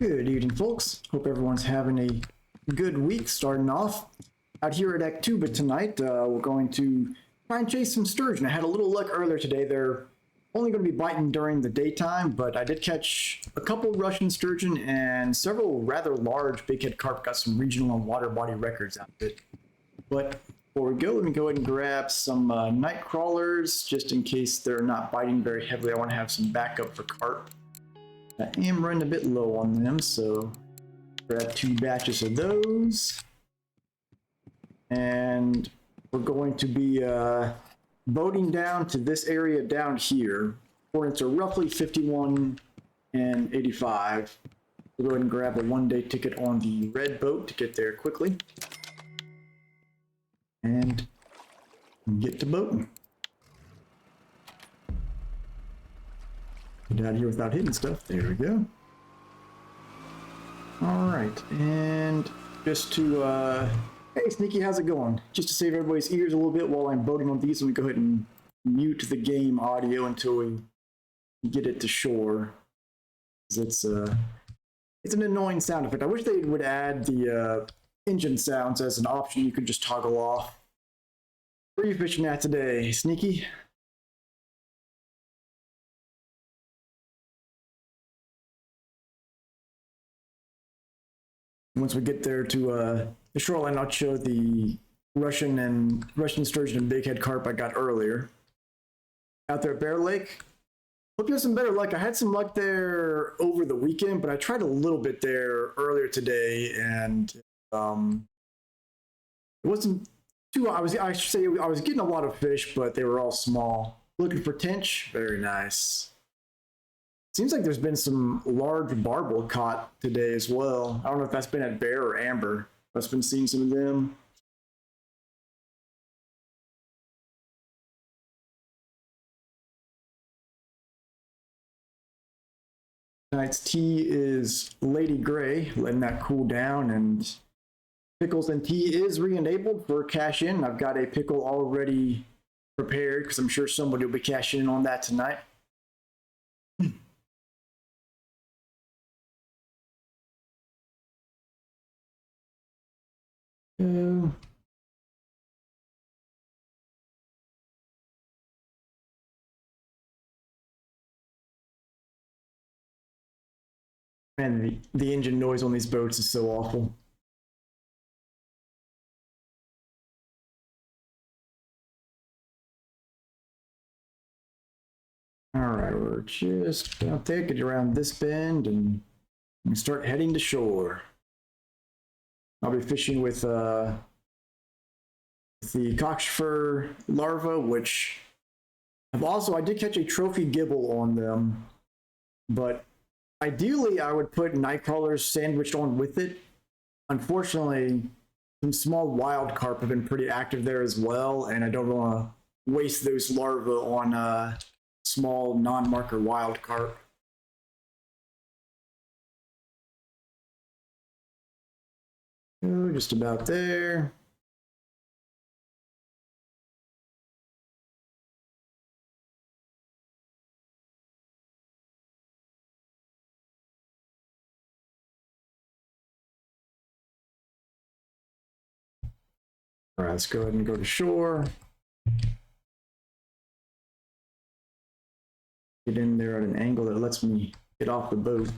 Good evening, folks. Hope everyone's having a good week starting off. Out here at Actuba tonight, we're going to try and chase some sturgeon. I had a little luck earlier today. They're only going to be biting during the daytime, but I did catch a couple Russian sturgeon and several rather large bighead carp. Got some regional and water body records out of it. But before we go, let me go ahead and grab some night crawlers, just in case they're not biting very heavily. I want to have some backup for carp. I am running a bit low on them, so grab 2 batches of those. And we're going to be boating down to this area down here. Coordinates are roughly 51 and 85. We'll go ahead and grab a 1-day ticket on the red boat to get there quickly. And get to boating. Get out of here without hitting stuff. There we go. All right, and just to, hey Sneaky, how's it going? Just to save everybody's ears a little bit while I'm boating on these, let me go ahead and mute the game audio until we get it to shore. It's an annoying sound effect. I wish they would add the engine sounds as an option you could just toggle off. Where are you fishing at today, Sneaky? Once we get there to the shoreline, I'll show the Russian sturgeon and bighead carp I got earlier. Out there at Bear Lake. Hope you have some better luck. I had some luck there over the weekend, but I tried a little bit there earlier today, and it wasn't too. I should say I was getting a lot of fish, but they were all small. Looking for tench, very nice. Seems like there's been some large barbel caught today as well. I don't know if that's been at Bear or Amber. I've been seeing some of them. Tonight's tea is Lady Gray, letting that cool down, and pickles and tea is re-enabled for cash in. I've got a pickle already prepared because I'm sure somebody will be cashing in on that tonight. And the engine noise on these boats is so awful. All right, we're just about there, get around this bend and start heading to shore. I'll be fishing with the cockspur larva, which I did catch a trophy gibble on them, but ideally I would put night crawlers sandwiched on with it. Unfortunately, some small wild carp have been pretty active there as well, and I don't want to waste those larvae on small non-marker wild carp. Oh, just about there. All right, let's go ahead and go to shore. Get in there at an angle that lets me get off the boat.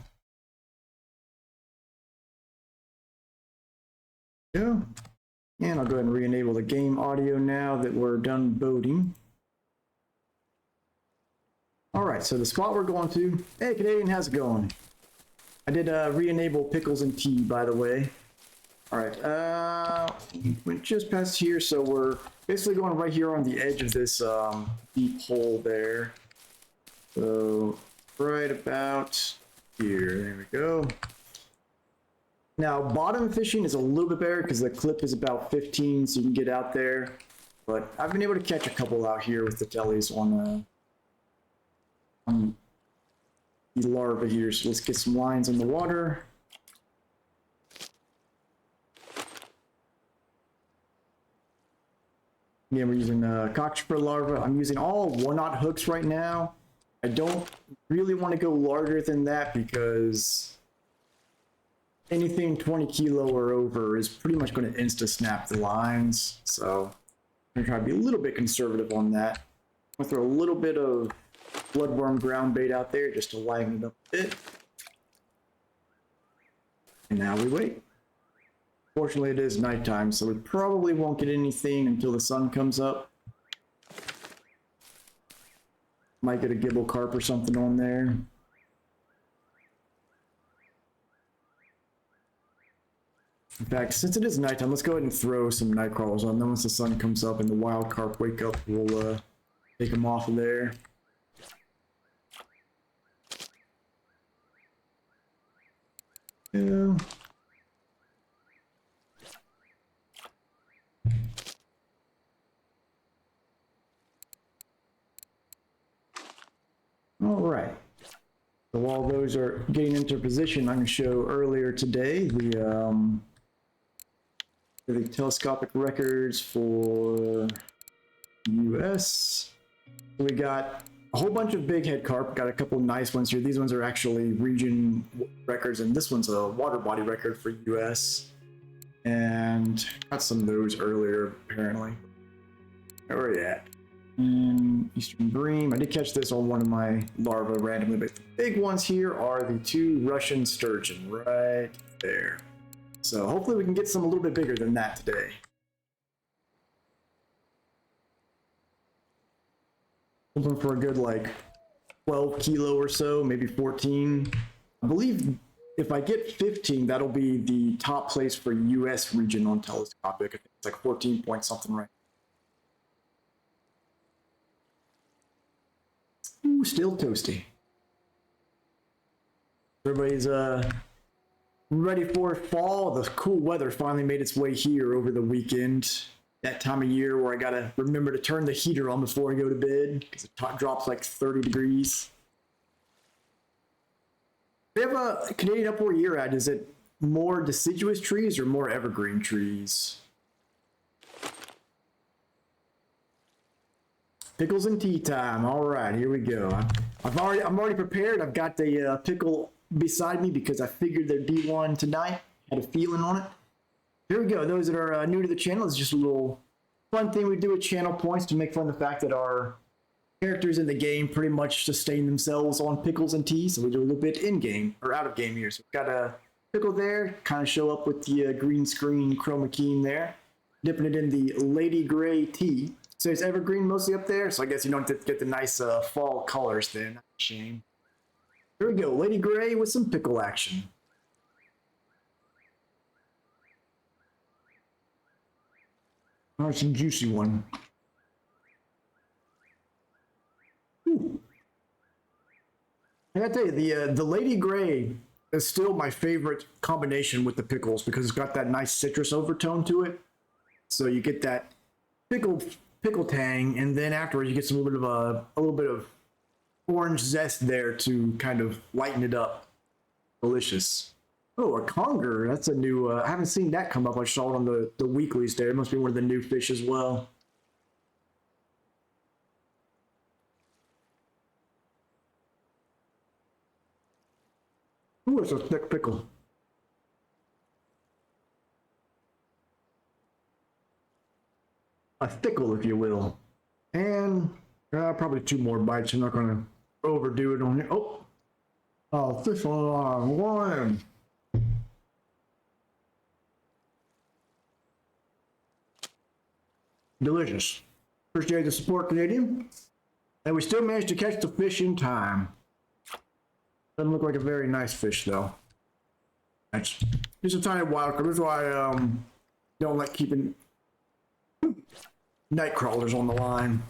Yeah. And I'll go ahead and re-enable the game audio now that we're done boating. All right, so the spot we're going to, hey Canadian, how's it going? I did re-enable pickles and tea, by the way. All right, went just past here, so we're basically going right here on the edge of this deep hole there. So right about here, there we go. Now, bottom fishing is a little bit better because the clip is about 15, so you can get out there. But I've been able to catch a couple out here with the tellies on the larva here. So let's get some lines in the water. Again, we're using cockspur larva. I'm using all 1/0 hooks right now. I don't really want to go larger than that because anything 20 kilo or over is pretty much going to insta snap the lines. So I'm going to try to be a little bit conservative on that. I'm going to throw a little bit of bloodworm ground bait out there just to liven it up a bit. And now we wait. Fortunately, it is nighttime, so we probably won't get anything until the sun comes up. Might get a gibble carp or something on there. In fact, since it is nighttime, let's go ahead and throw some night crawlers on. Then once the sun comes up and the wild carp wake up, we'll take them off of there. Yeah. All right. So while those are getting into position, I'm going to show earlier today the telescopic records for US. We got a whole bunch of big head carp, got a couple of nice ones here. These ones are actually region records, and this one's a water body record for US. And got some of those earlier, apparently. Where are you at? Eastern bream. I did catch this on one of my larvae randomly, but the big ones here are the 2 Russian sturgeon right there. So hopefully we can get some a little bit bigger than that today. Looking for a good like 12 kilo or so, maybe 14. I believe if I get 15, that'll be the top place for US region on telescopic. I think it's like 14 point something right. Ooh, still toasty. Everybody's ready for fall. The cool weather finally made its way here over the weekend. That time of year where I gotta remember to turn the heater on before I go to bed because it drops like 30 degrees. We have a Canadian up where you're at. Is it more deciduous trees or more evergreen trees? Pickles and tea time. All right, here we go. I'm already prepared. I've got the pickle beside me because I figured there'd be one tonight. Had a feeling on it. Here we go. Those that are new to the channel, it's just a little fun thing we do with channel points to make fun of the fact that our characters in the game pretty much sustain themselves on pickles and tea. So we do a little bit in game or out of game here. So we've got a pickle there, kind of show up with the green screen chroma key there, dipping it in the Lady Gray tea. So it's evergreen mostly up there, so I guess you don't get the nice fall colors then. Shame. Here we go, Lady Gray with some pickle action. Oh, it's a juicy one. Ooh. I gotta tell you, the Lady Gray is still my favorite combination with the pickles because it's got that nice citrus overtone to it. So you get that pickle tang, and then afterwards you get some a little bit of orange zest there to kind of lighten it up. Delicious. Oh, a conger. That's a new. I haven't seen that come up. I saw it on the weeklies there. It must be one of the new fish as well. Ooh, it's a thick pickle. A thickle, if you will. And probably 2 more bites. I'm not going to overdo it on here. Oh, fish on one. Delicious. Appreciate the support, Canadian. And we still managed to catch the fish in time. Doesn't look like a very nice fish, though. That's just a tiny wild card. That's why I don't like keeping night crawlers on the line.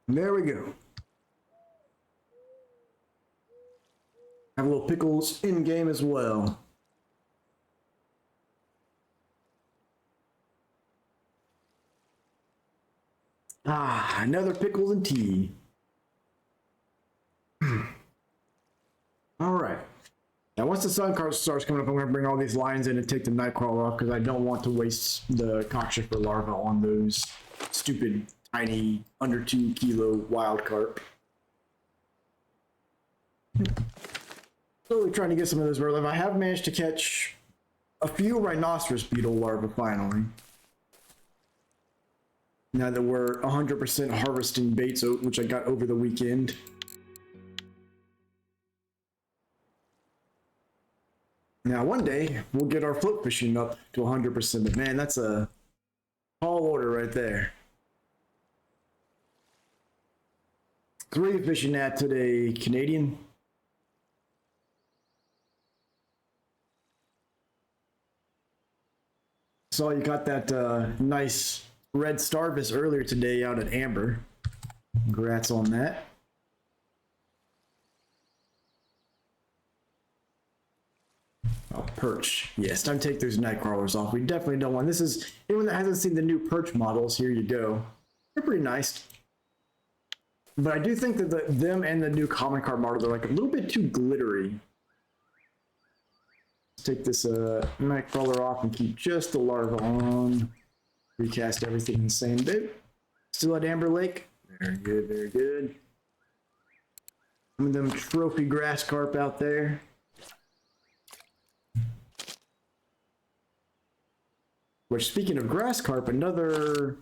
And there we go. Have a little pickles in game as well. Ah, another pickles and tea. All right. Now, once the sun starts coming up, I'm going to bring all these lines in and take the night crawler off because I don't want to waste the cockchafer larva on those stupid tiny under 2 kilo wild carp. Slowly trying to get some of those bird. I have managed to catch a few rhinoceros beetle larvae finally. Now that we're 100% harvesting baits, which I got over the weekend. Now one day we'll get our float fishing up to 100%, but man, that's a tall order right there. 3 fishing at today, Canadian. Saw you got that nice red starfish earlier today out at Amber. Congrats on that. Oh, perch. Yes, time to take those night crawlers off. We definitely don't want. This is anyone that hasn't seen the new perch models. Here you go. They're pretty nice. But I do think that them and the new common carp model are like a little bit too glittery. Let's take this night crawler off and keep just the larva on. Recast everything in the same bit. Still at Amber Lake. Very good, very good. Some of them trophy grass carp out there. Which, speaking of grass carp, another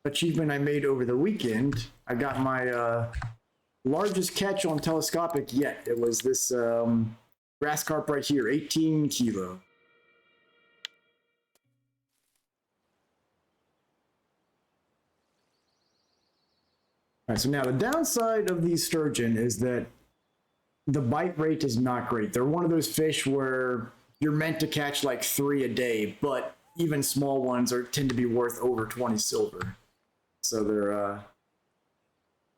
achievement I made over the weekend, I got my largest catch on telescopic yet. It was this grass carp right here, 18 kilo. All right, so now the downside of these sturgeon is that the bite rate is not great. They're one of those fish where you're meant to catch like 3 a day, but even small ones tend to be worth over 20 silver. So they're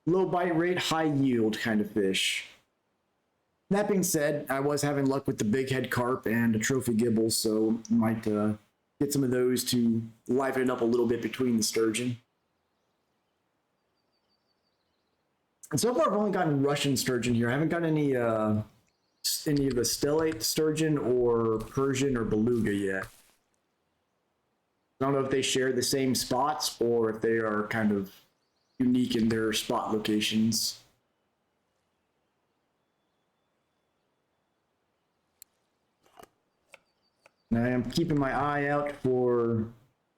low bite rate, high yield kind of fish. That being said, I was having luck with the big head carp and a trophy gibble, so might get some of those to liven it up a little bit between the sturgeon. And so far, I've only gotten Russian sturgeon here. I haven't got any of the stellate sturgeon or Persian or beluga yet. I don't know if they share the same spots or if they are kind of unique in their spot locations. And I am keeping my eye out for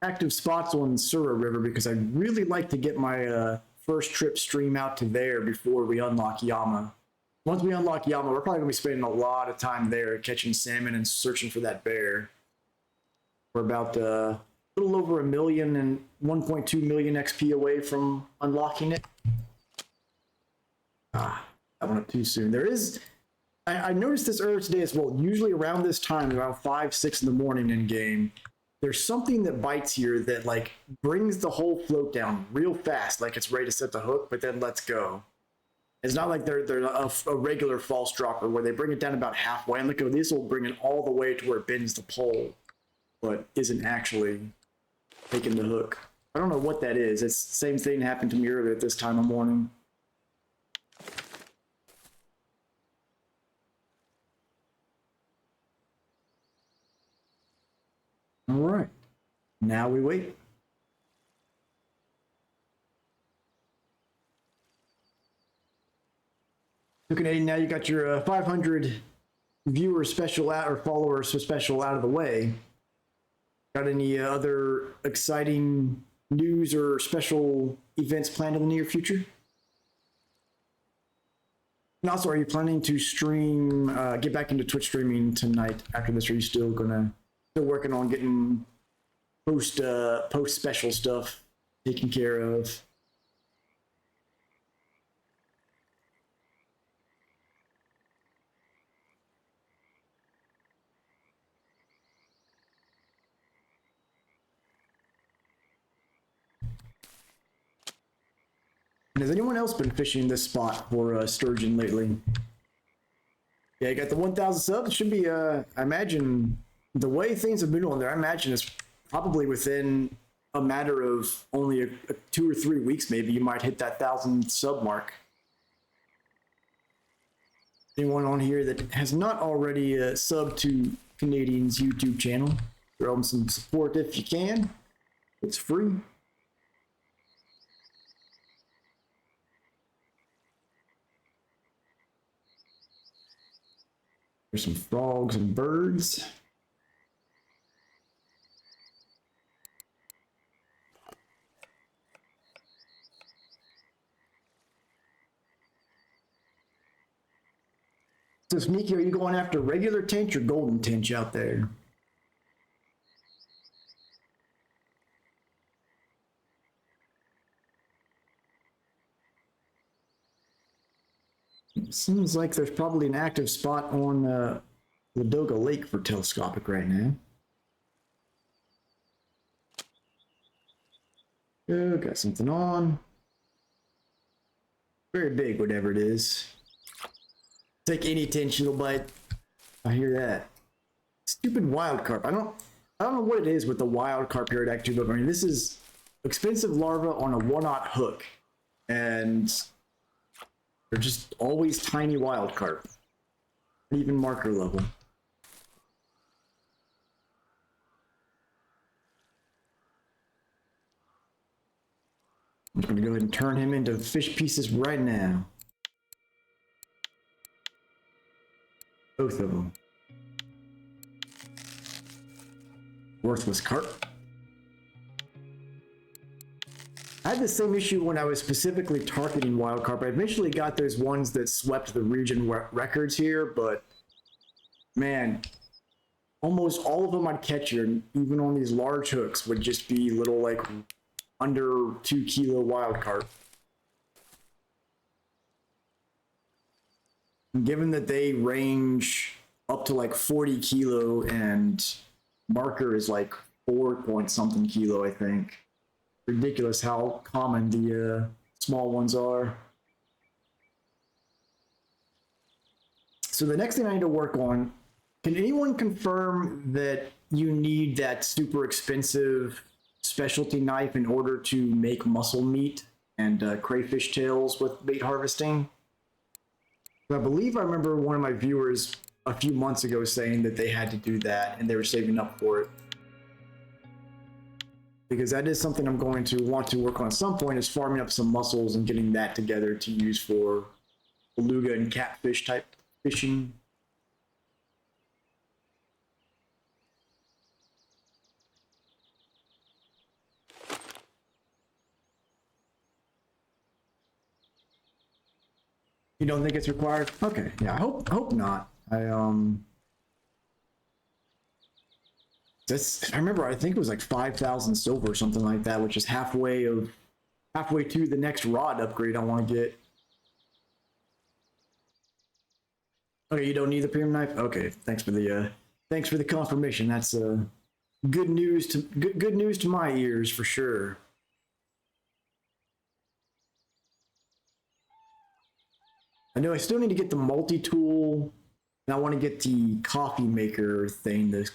active spots on Sura River because I'd really like to get my first trip stream out to there before we unlock Yama. Once we unlock Yama, we're probably going to be spending a lot of time there catching salmon and searching for that bear. We're about a little over 1 million and 1.2 million XP away from unlocking it. That went up too soon. There is, I noticed this earlier today as well. Usually around this time, around 5, 6 in the morning in game, there's something that bites here that like brings the whole float down real fast, like it's ready to set the hook, but then lets go. It's not like they're a regular false dropper where they bring it down about halfway. And look, this will bring it all the way to where it bends the pole, but isn't actually taking the hook. I don't know what that is. It's the same thing happened to me earlier at this time of morning. All right, now we wait. So Canadian, now you got your 500 viewer special out or followers special out of the way. Got any other exciting news or special events planned in the near future? And also, are you planning to stream, get back into Twitch streaming tonight after this? Or are you still working on getting post special stuff taken care of? And has anyone else been fishing this spot for sturgeon lately? Yeah, you got the 1,000 subs. It should be, I imagine, the way things have been on there, I imagine it's probably within a matter of only 2 or 3 weeks, maybe you might hit that 1,000 sub mark. Anyone on here that has not already subbed to Canadian's YouTube channel, throw them some support if you can. It's free. There's some frogs and birds. So Sneaky, are you going after regular tench or golden tench out there? It seems like there's probably an active spot on Ladoga Lake for telescopic right now. Oh, got something on. Very big, whatever it is. Take any tench you'll bite. I hear that. Stupid wild carp. I don't know what it is with the wild carp here at Act 2, but I mean, this is expensive larva on a 1/0 hook. And they're just always tiny wild carp. Even marker level. I'm just going to go ahead and turn him into fish pieces right now. Both of them. Worthless carp. I had the same issue when I was specifically targeting wild carp. I eventually got those ones that swept the region records here, but man, almost all of them I'd catch here, even on these large hooks, would just be little like under 2 kilo wild carp. And given that they range up to like 40 kilo and marker is like 4 point something kilo, I think. Ridiculous how common the small ones are. So the next thing I need to work on, can anyone confirm that you need that super expensive specialty knife in order to make mussel meat and crayfish tails with bait harvesting? I believe I remember one of my viewers a few months ago saying that they had to do that and they were saving up for it. Because that is something I'm going to want to work on at some point, is farming up some mussels and getting that together to use for beluga and catfish type fishing. You don't think it's required? Okay, yeah, I hope not. I remember, I think it was like 5,000 silver or something like that, which is halfway to the next rod upgrade I want to get. Okay, you don't need the premium knife? Okay, thanks for the confirmation. That's good news to my ears for sure. I know I still need to get the multi-tool, and I want to get the coffee maker thing, the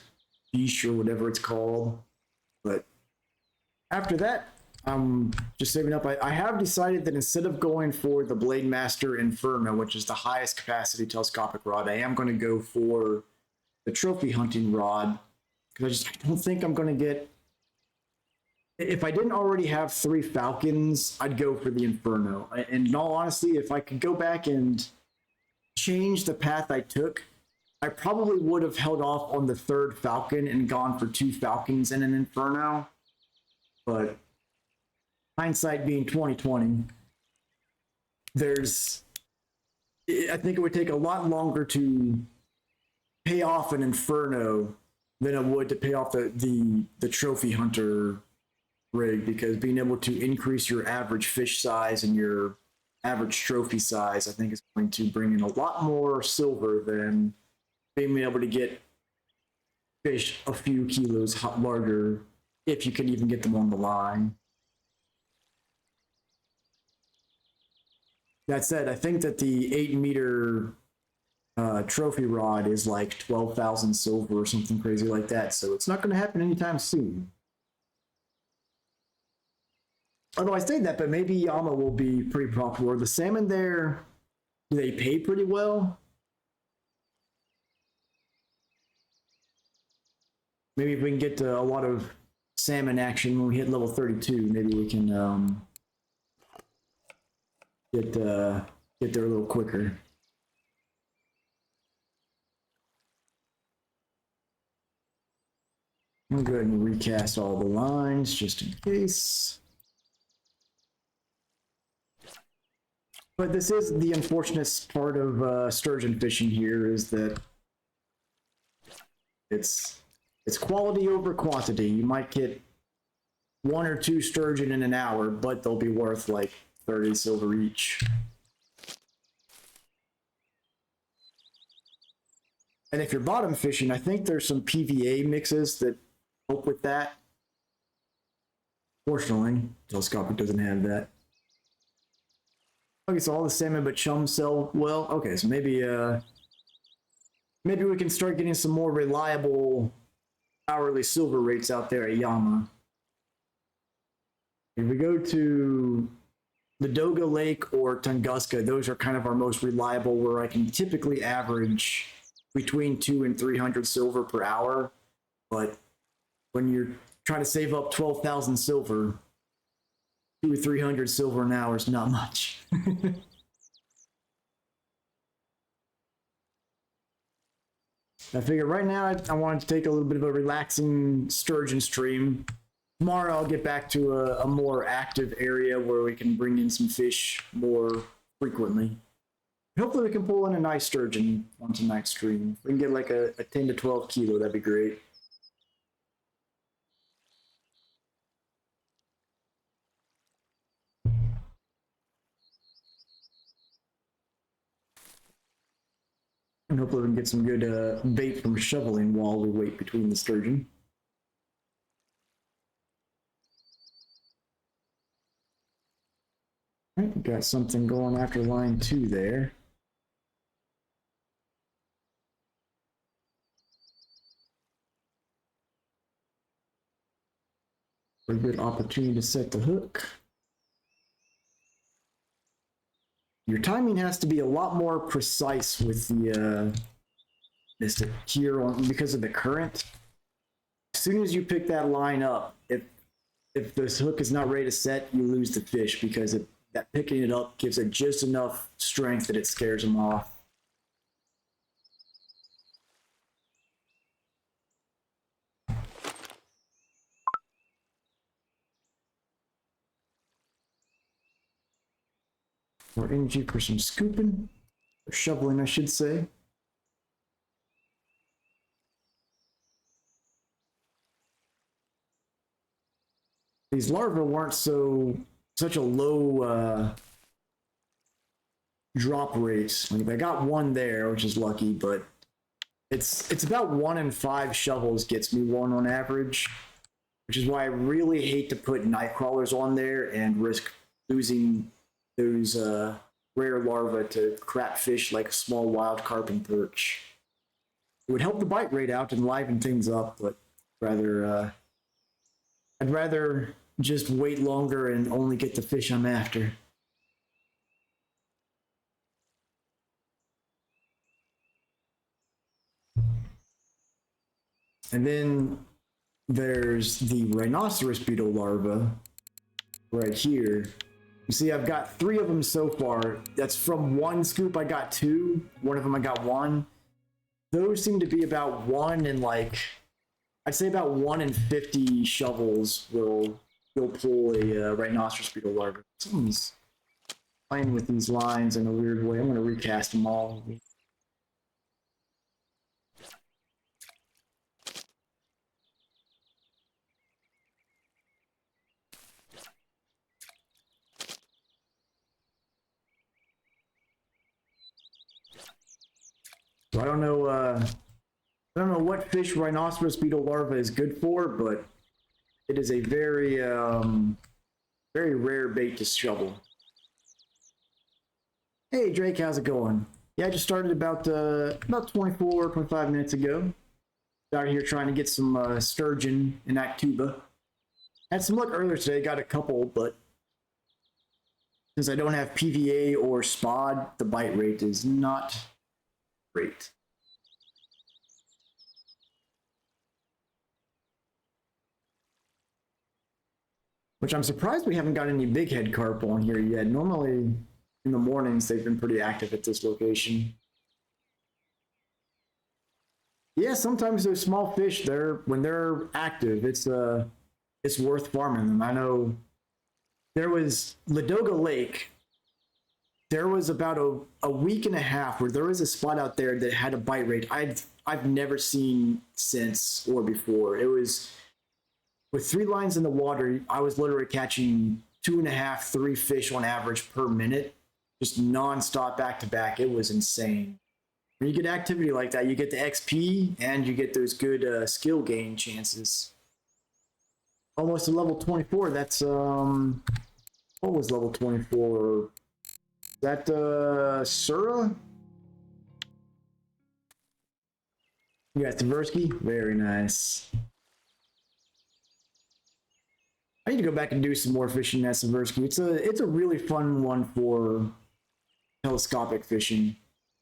fish or whatever it's called. But after that, I'm just saving up. I have decided that instead of going for the Blade Master Inferno, which is the highest capacity telescopic rod, I am going to go for the trophy hunting rod, because I don't think I'm going to get... If I didn't already have 3 Falcons, I'd go for the Inferno. And in all honesty, if I could go back and change the path I took, I probably would have held off on the 3rd Falcon and gone for 2 Falcons and an Inferno. But hindsight being 2020, I think it would take a lot longer to pay off an Inferno than it would to pay off the trophy hunter rig, because being able to increase your average fish size and your average trophy size, I think, is going to bring in a lot more silver than being able to get fish a few kilos larger, if you can even get them on the line. That said, I think that the 8-meter trophy rod is like 12,000 silver or something crazy like that, so it's not going to happen anytime soon. Although I say that, but maybe Yama will be pretty profitable. The salmon there, do they pay pretty well? Maybe if we can get a lot of salmon action when we hit level 32, maybe we can get there a little quicker. I'll go ahead and recast all the lines just in case. But this is the unfortunate part of sturgeon fishing here, is that it's quality over quantity. You might get 1 or 2 sturgeon in an hour, but they'll be worth like 30 silver each. And if you're bottom fishing, I think there's some PVA mixes that help with that. Fortunately, Telescopic doesn't have that. Okay, so all the salmon but chum sell well. Okay, so maybe we can start getting some more reliable hourly silver rates out there at Yama. If we go to the Doga Lake or Tunguska, those are kind of our most reliable, where I can typically average between 200 and 300 silver per hour. But when you're trying to save up 12,000 silver, 200 or 300 silver an hour is not much. I figure right now I wanted to take a little bit of a relaxing sturgeon stream. Tomorrow I'll get back to a more active area where we can bring in some fish more frequently. Hopefully we can pull in a nice sturgeon on tonight's stream. If we can get like a 10 to 12 kilo, that'd be great. And hopefully we can get some good bait from shoveling while we wait between the sturgeon. All right, we got something going after line 2 there. A good opportunity to set the hook. Your timing has to be a lot more precise with the here on, because of the current. As soon as you pick that line up, if this hook is not ready to set, you lose the fish, because that picking it up gives it just enough strength that it scares them off. More energy for some scooping, or shoveling, I should say. These larvae weren't such a low drop rate. Like, I got one there, which is lucky, but it's about 1 in 5 shovels gets me one on average, which is why I really hate to put night crawlers on there and risk losing those rare larvae to crap fish like a small wild carp and perch. It would help the bite rate out and liven things up, but I'd rather just wait longer and only get the fish I'm after. And then there's the rhinoceros beetle larva right here. You see, I've got 3 of them so far. That's from one scoop I got 2. One of them I got 1. Those seem to be about 1 in I'd say about 1 in 50 shovels will pull a rhinoceros beetle larva. Someone's playing with these lines in a weird way. I'm going to recast them all. So I don't know what fish rhinoceros beetle larva is good for, but it is a very very rare bait to shovel. Hey Drake, how's it going? Yeah, I just started about 25 minutes ago. Out here trying to get some sturgeon in Actuba. Had some luck earlier today, got a couple, but since I don't have PVA or spod, the bite rate is not great. Which I'm surprised we haven't got any big head carp on here yet. Normally in the mornings they've been pretty active at this location. Yeah, sometimes those small fish, when they're active, it's worth farming them. I know there was Ladoga Lake. There was about a week and a half where there was a spot out there that had a bite rate I've never seen since or before. It was with 3 lines in the water, I was literally catching 2.5, 3 fish on average per minute, just nonstop back to back. It was insane. When you get activity like that, you get the XP and you get those good skill gain chances. Almost to level 24. That's what was level 24? Is that Sura? You got Tversky? Very nice. I need to go back and do some more fishing at Tversky. It's a really fun one for telescopic fishing.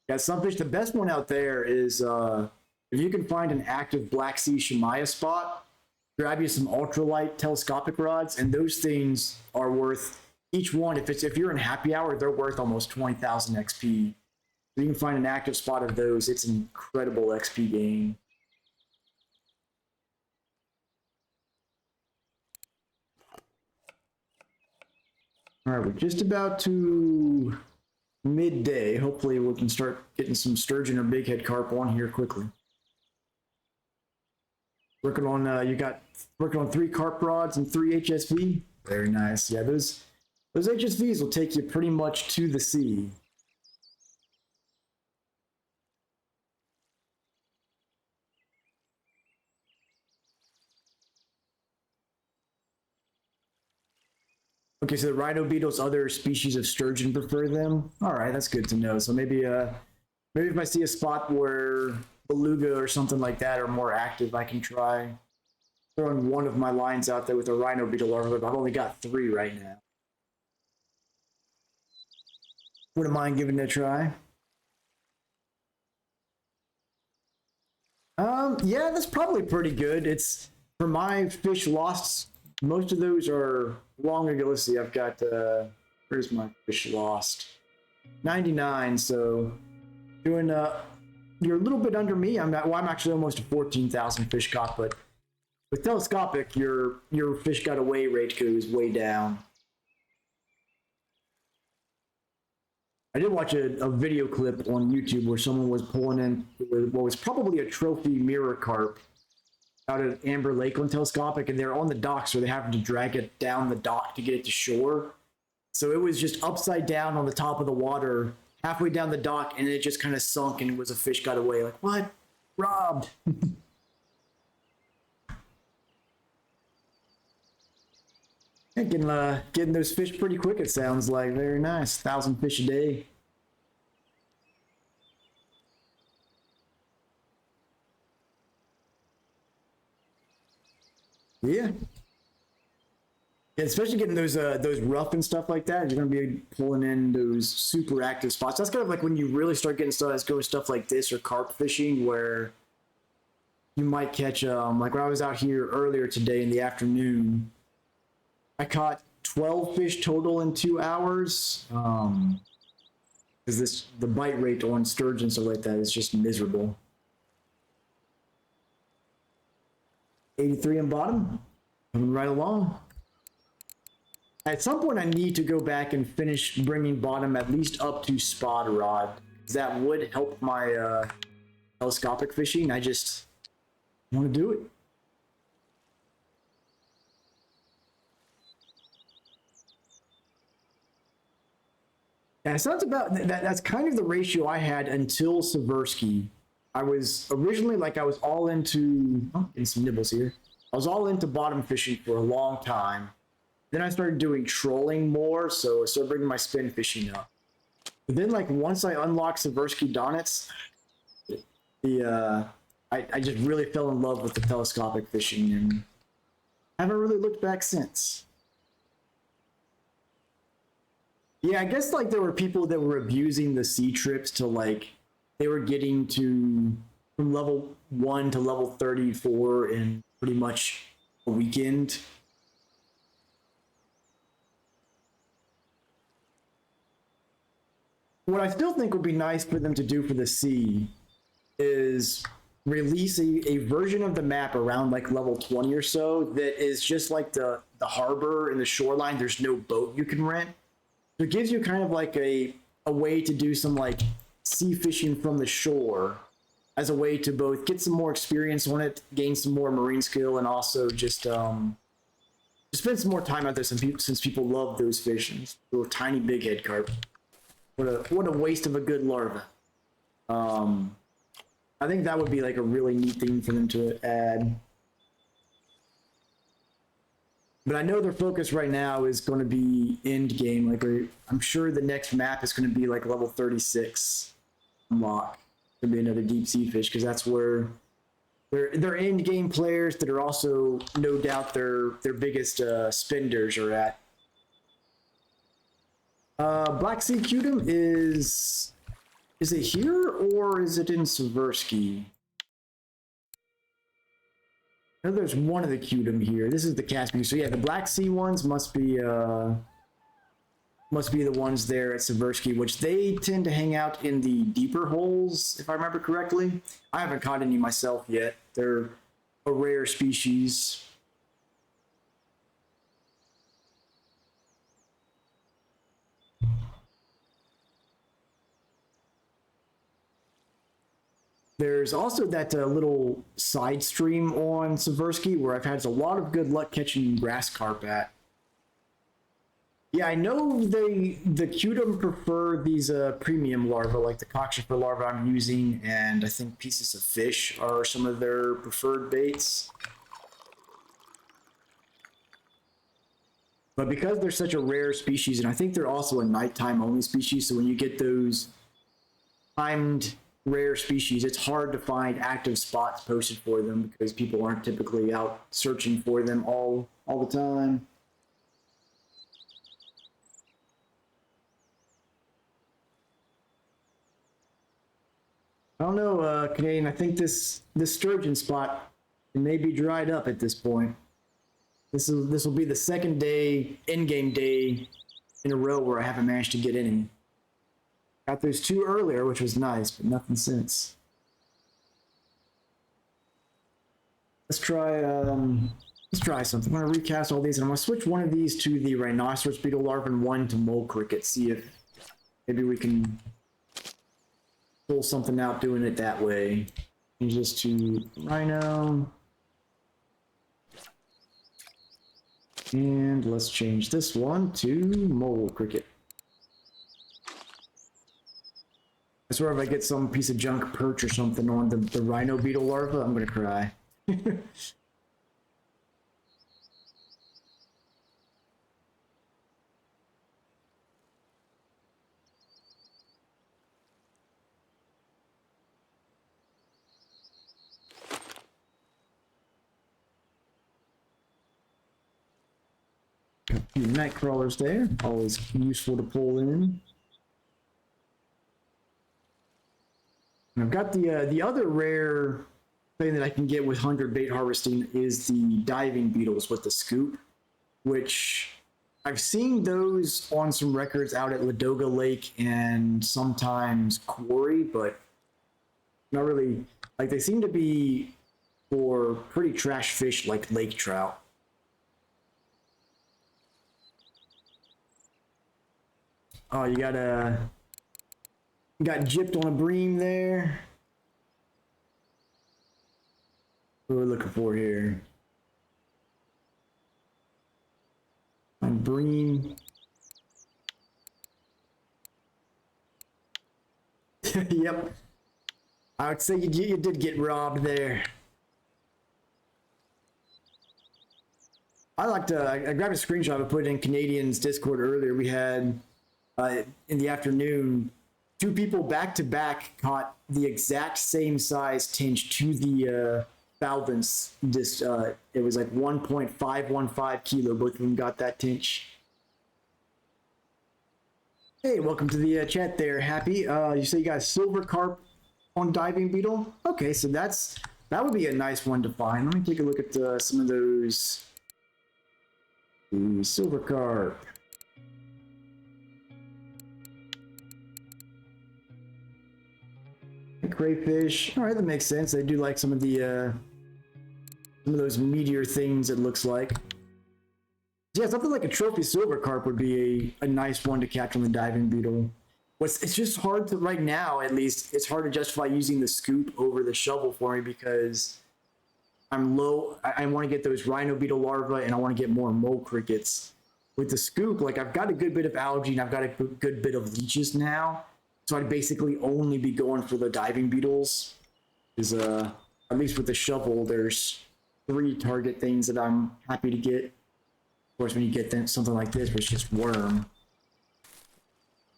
Yeah, some fish. The best one out there is if you can find an active Black Sea Shemaya spot, grab you some ultralight telescopic rods, and those things are worth each one. If you're in happy hour, they're worth almost 20,000 XP. If you can find an active spot of those, it's an incredible XP gain. All right, we're just about to midday. Hopefully we can start getting some sturgeon or bighead carp on here quickly. Working on working on 3 carp rods and 3 HSV. Very nice. Yeah, those HSVs will take you pretty much to the sea. Okay, so the rhino beetles, other species of sturgeon prefer them. All right, that's good to know. So maybe if I see a spot where beluga or something like that are more active, I can try throwing one of my lines out there with a rhino beetle larva. I've only got 3 right now. Wouldn't mind giving it a try. Yeah, that's probably pretty good. It's for my fish lost. Most of those are longer. Let's see, I've got where's my fish lost? 99. So doing you're a little bit under me. I'm actually almost at 14,000 fish caught, but with telescopic, your fish got away rate goes way down. I did watch a video clip on YouTube where someone was pulling in what was probably a trophy mirror carp out at Amber Lake on telescopic, and they're on the dock, so they having to drag it down the dock to get it to shore. So it was just upside down on the top of the water, halfway down the dock, and it just kind of sunk, and it was a fish got away. Like, what? Robbed. Getting those fish pretty quick, it sounds like. Very nice. 1,000 fish a day. Yeah. Yeah, especially getting those rough and stuff like that. You're gonna be pulling in those super active spots. That's kind of like when you really start getting stuff like this or carp fishing, where you might catch like when I was out here earlier today in the afternoon, I caught 12 fish total in 2 hours. Because the bite rate on sturgeon and stuff like that is just miserable. 83 on bottom, coming right along. At some point, I need to go back and finish bringing bottom at least up to spot rod. That would help my telescopic fishing. I just want to do it. And so that's about that's kind of the ratio I had until Seversky. I was originally I was all into getting some nibbles here. I was all into bottom fishing for a long time. Then I started doing trolling more, so I started bringing my spin fishing up. But then, once I unlocked Seversky Donets, I just really fell in love with the telescopic fishing and haven't really looked back since. Yeah, I guess there were people that were abusing the sea trips to they were getting to from level 1 to level 34 in pretty much a weekend. What I still think would be nice for them to do for the sea is release a version of the map around like level 20 or so that is just like the harbor and the shoreline. There's no boat you can rent. So it gives you kind of like a way to do some like sea fishing from the shore as a way to both get some more experience on it, gain some more marine skill, and also just spend some more time out there since people love those fish. Little tiny big head carp. What a waste of a good larva. I think that would be like a really neat thing for them to add. But I know their focus right now is going to be end game. Like I'm sure the next map is going to be like level 36 unlock. Going to be another deep sea fish because that's where their end game players that are also no doubt their biggest spenders are at. Black Sea Cutum is it here or is it in Seversky? I know there's one of the Cutum here. This is the Caspian. So yeah, the Black Sea ones must be the ones there at Seversky, which they tend to hang out in the deeper holes, if I remember correctly. I haven't caught any myself yet. They're a rare species. There's also that little side stream on Seversky where I've had a lot of good luck catching grass carp at. Yeah, I know the Cutum prefer these premium larvae, like the cockchafer larva I'm using, and I think pieces of fish are some of their preferred baits. But because they're such a rare species, and I think they're also a nighttime only species, so when you get those timed rare species, it's hard to find active spots posted for them because people aren't typically out searching for them all the time. I don't know, Canadian. I think this sturgeon spot may be dried up at this point. This will be the second day, in-game day, in a row where I haven't managed to get any. Got those two earlier, which was nice, but nothing since. Let's try something. I'm gonna recast all these, and I'm gonna switch one of these to the rhinoceros beetle larva and one to mole cricket. See if maybe we can pull something out doing it that way. Change this to rhino. And let's change this one to mole cricket. I swear if I get some piece of junk perch or something on the rhino beetle larva, I'm gonna cry. A few night crawlers there, always useful to pull in. And I've got the other rare thing that I can get with 100 bait harvesting is the diving beetles with the scoop, which I've seen those on some records out at Ladoga Lake and sometimes Quarry, but not really. Like they seem to be for pretty trash fish like lake trout. Oh, you got gypped on a bream there. What are we looking for here? On bream. Yep. I would say you did get robbed there. I grabbed a screenshot and put it in Canadian's Discord earlier. We had in the afternoon, two people back to back caught the exact same size tinge to the Falvins. It was like 1.515 kilo. Both of them got that tinge. Hey, welcome to the chat there, Happy. You say you got silver carp on diving beetle? Okay, so that would be a nice one to find. Let me take a look at some of those. Ooh, silver carp. crayfish. All right, that makes sense. They do like some of those meteor things, it looks like. Yeah, something like a trophy silver carp would be a nice one to catch on the diving beetle. It's just hard to, right now at least, it's hard to justify using the scoop over the shovel for me because I'm low. I want to get those rhino beetle larvae and I want to get more mole crickets. With the scoop, like I've got a good bit of algae and I've got a good bit of leeches now. So I'd basically only be going for the diving beetles. Because at least with the shovel, there's 3 target things that I'm happy to get. Of course, when you get something like this, where it's just worm.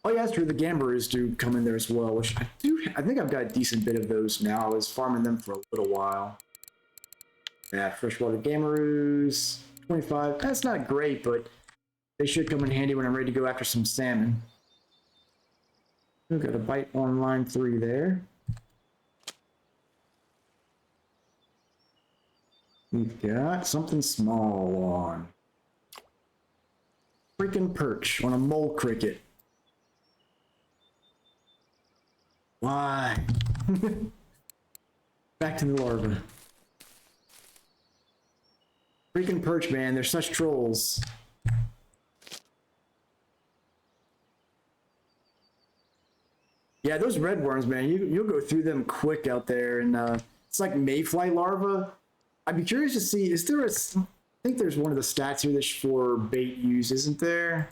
Oh yeah, that's true. The gamberers do come in there as well, which I think I've got a decent bit of those now. I was farming them for a little while. Yeah, freshwater gamberoos, 25. That's not great, but they should come in handy when I'm ready to go after some salmon. We've got a bite on line 3 there. We've got something small on. Freaking perch on a mole cricket. Why? Back to the larva. Freaking perch, man. They're such trolls. Yeah, those red worms, man. You'll go through them quick out there, and it's like mayfly larva. I'd be curious to see. Is there a? I think there's one of the stats here that's for bait use, isn't there?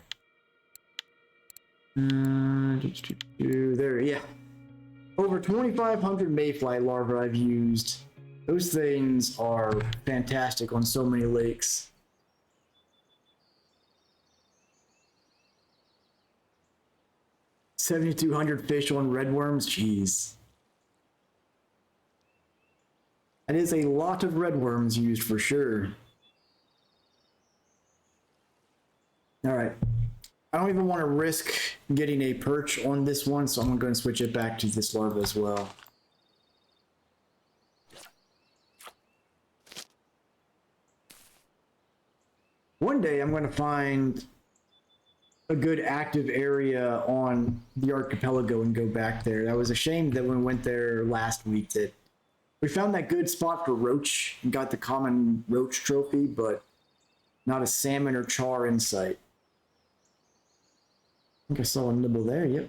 There, yeah. Over 2,500 mayfly larvae I've used. Those things are fantastic on so many lakes. $7,200 fish on redworms. Jeez. That is a lot of redworms used for sure. All right. I don't even want to risk getting a perch on this one, so I'm going to go and switch it back to this larva as well. One day I'm going to find a good active area on the archipelago and go back there. That was a shame that when we went there last week that we found that good spot for roach and got the common roach trophy, but not a salmon or char in sight. I think I saw a nibble there, yep.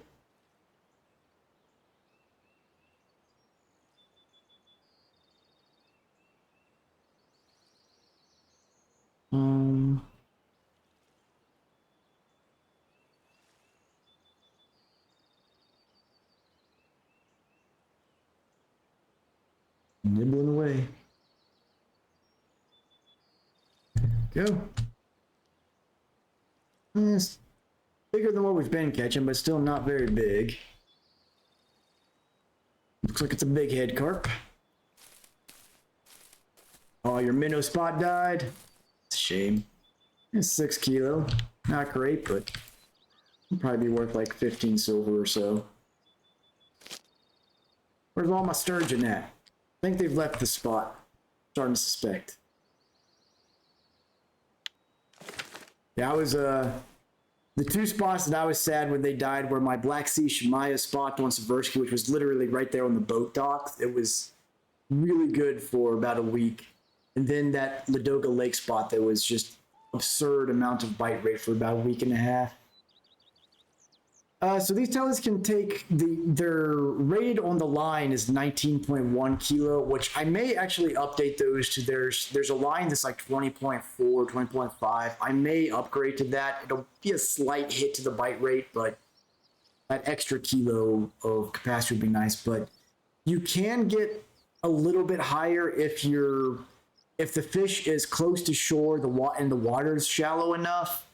Nibbling away. Go. It's bigger than what we've been catching, but still not very big. Looks like it's a big head carp. Oh, your minnow spot died. It's a shame. It's 6 kilo. Not great, but it'll probably be worth like 15 silver or so. Where's all my sturgeon at? I think they've left the spot. Starting to suspect. Yeah, I was the 2 spots that I was sad when they died were my Black Sea Shemaya spot on Seversky, which was literally right there on the boat dock. It was really good for about a week. And then that Ladoga Lake spot that was just absurd amount of bite rate for about a week and a half. So these tellies can take their rated on the line is 19.1 kilo, which I may actually update those to there's a line that's like 20.4, 20.5. I may upgrade to that. It'll be a slight hit to the bite rate, but that extra kilo of capacity would be nice. But you can get a little bit higher if the fish is close to shore and the water is shallow enough.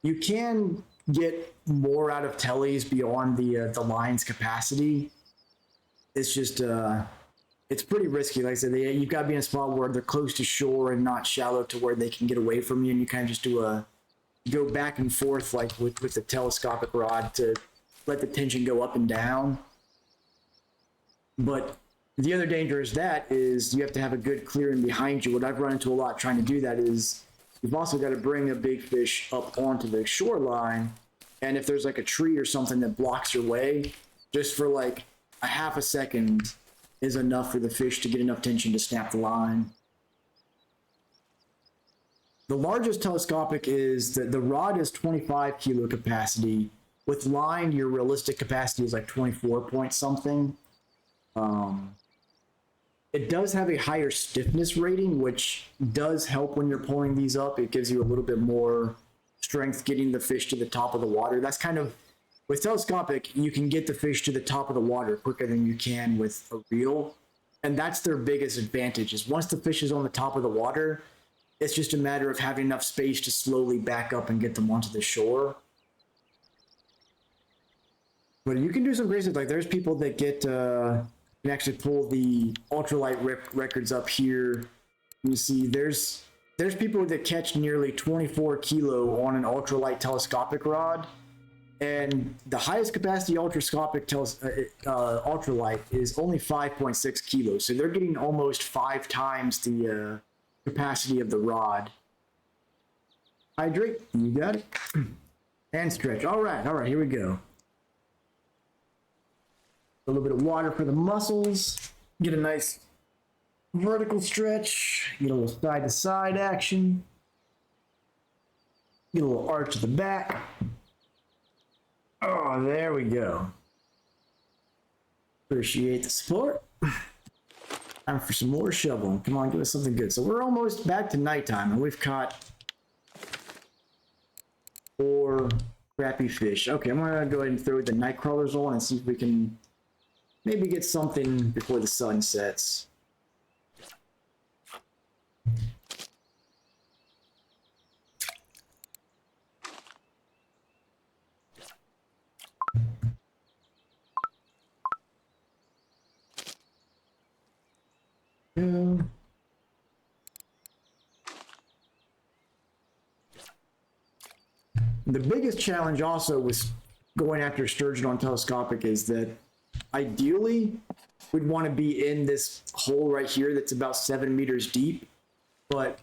You can get more out of tellies beyond the line's capacity. It's just it's pretty risky. Like I said, you've got to be in a spot where they're close to shore and not shallow to where they can get away from you, and you kind of just go back and forth like with the telescopic rod to let the tension go up and down. But the other danger is you have to have a good clearing behind you. What I've run into a lot trying to do that is you've also got to bring a big fish up onto the shoreline, and if there's like a tree or something that blocks your way, just for like a half a second, is enough for the fish to get enough tension to snap the line. The largest telescopic is the rod is 25 kilo capacity. With line, your realistic capacity is like 24 point something. It does have a higher stiffness rating, which does help when you're pulling these up. It gives you a little bit more strength getting the fish to the top of the water. That's kind of, with telescopic, you can get the fish to the top of the water quicker than you can with a reel. And that's their biggest advantage, is once the fish is on the top of the water, it's just a matter of having enough space to slowly back up and get them onto the shore. But you can do some crazy, like there's people that get, can actually pull the ultralight records up here. You see there's people that catch nearly 24 kilo on an ultralight telescopic rod. And the highest capacity ultrascopic ultralight is only 5.6 kilos. So they're getting almost 5 times the capacity of the rod. Hydrate, you got it. And stretch. All right, here we go. A little bit of water for the muscles. Get a nice vertical stretch. Get a little side to side action. Get a little arch to the back. Oh, there we go. Appreciate the support. Time for some more shoveling. Come on, give us something good. So we're almost back to nighttime, and we've caught 4 crappy fish. Okay, I'm gonna go ahead and throw the night crawlers on and see if we can maybe get something before the sun sets. The biggest challenge also with going after sturgeon on telescopic is that ideally we'd want to be in this hole right here that's about 7 meters deep, but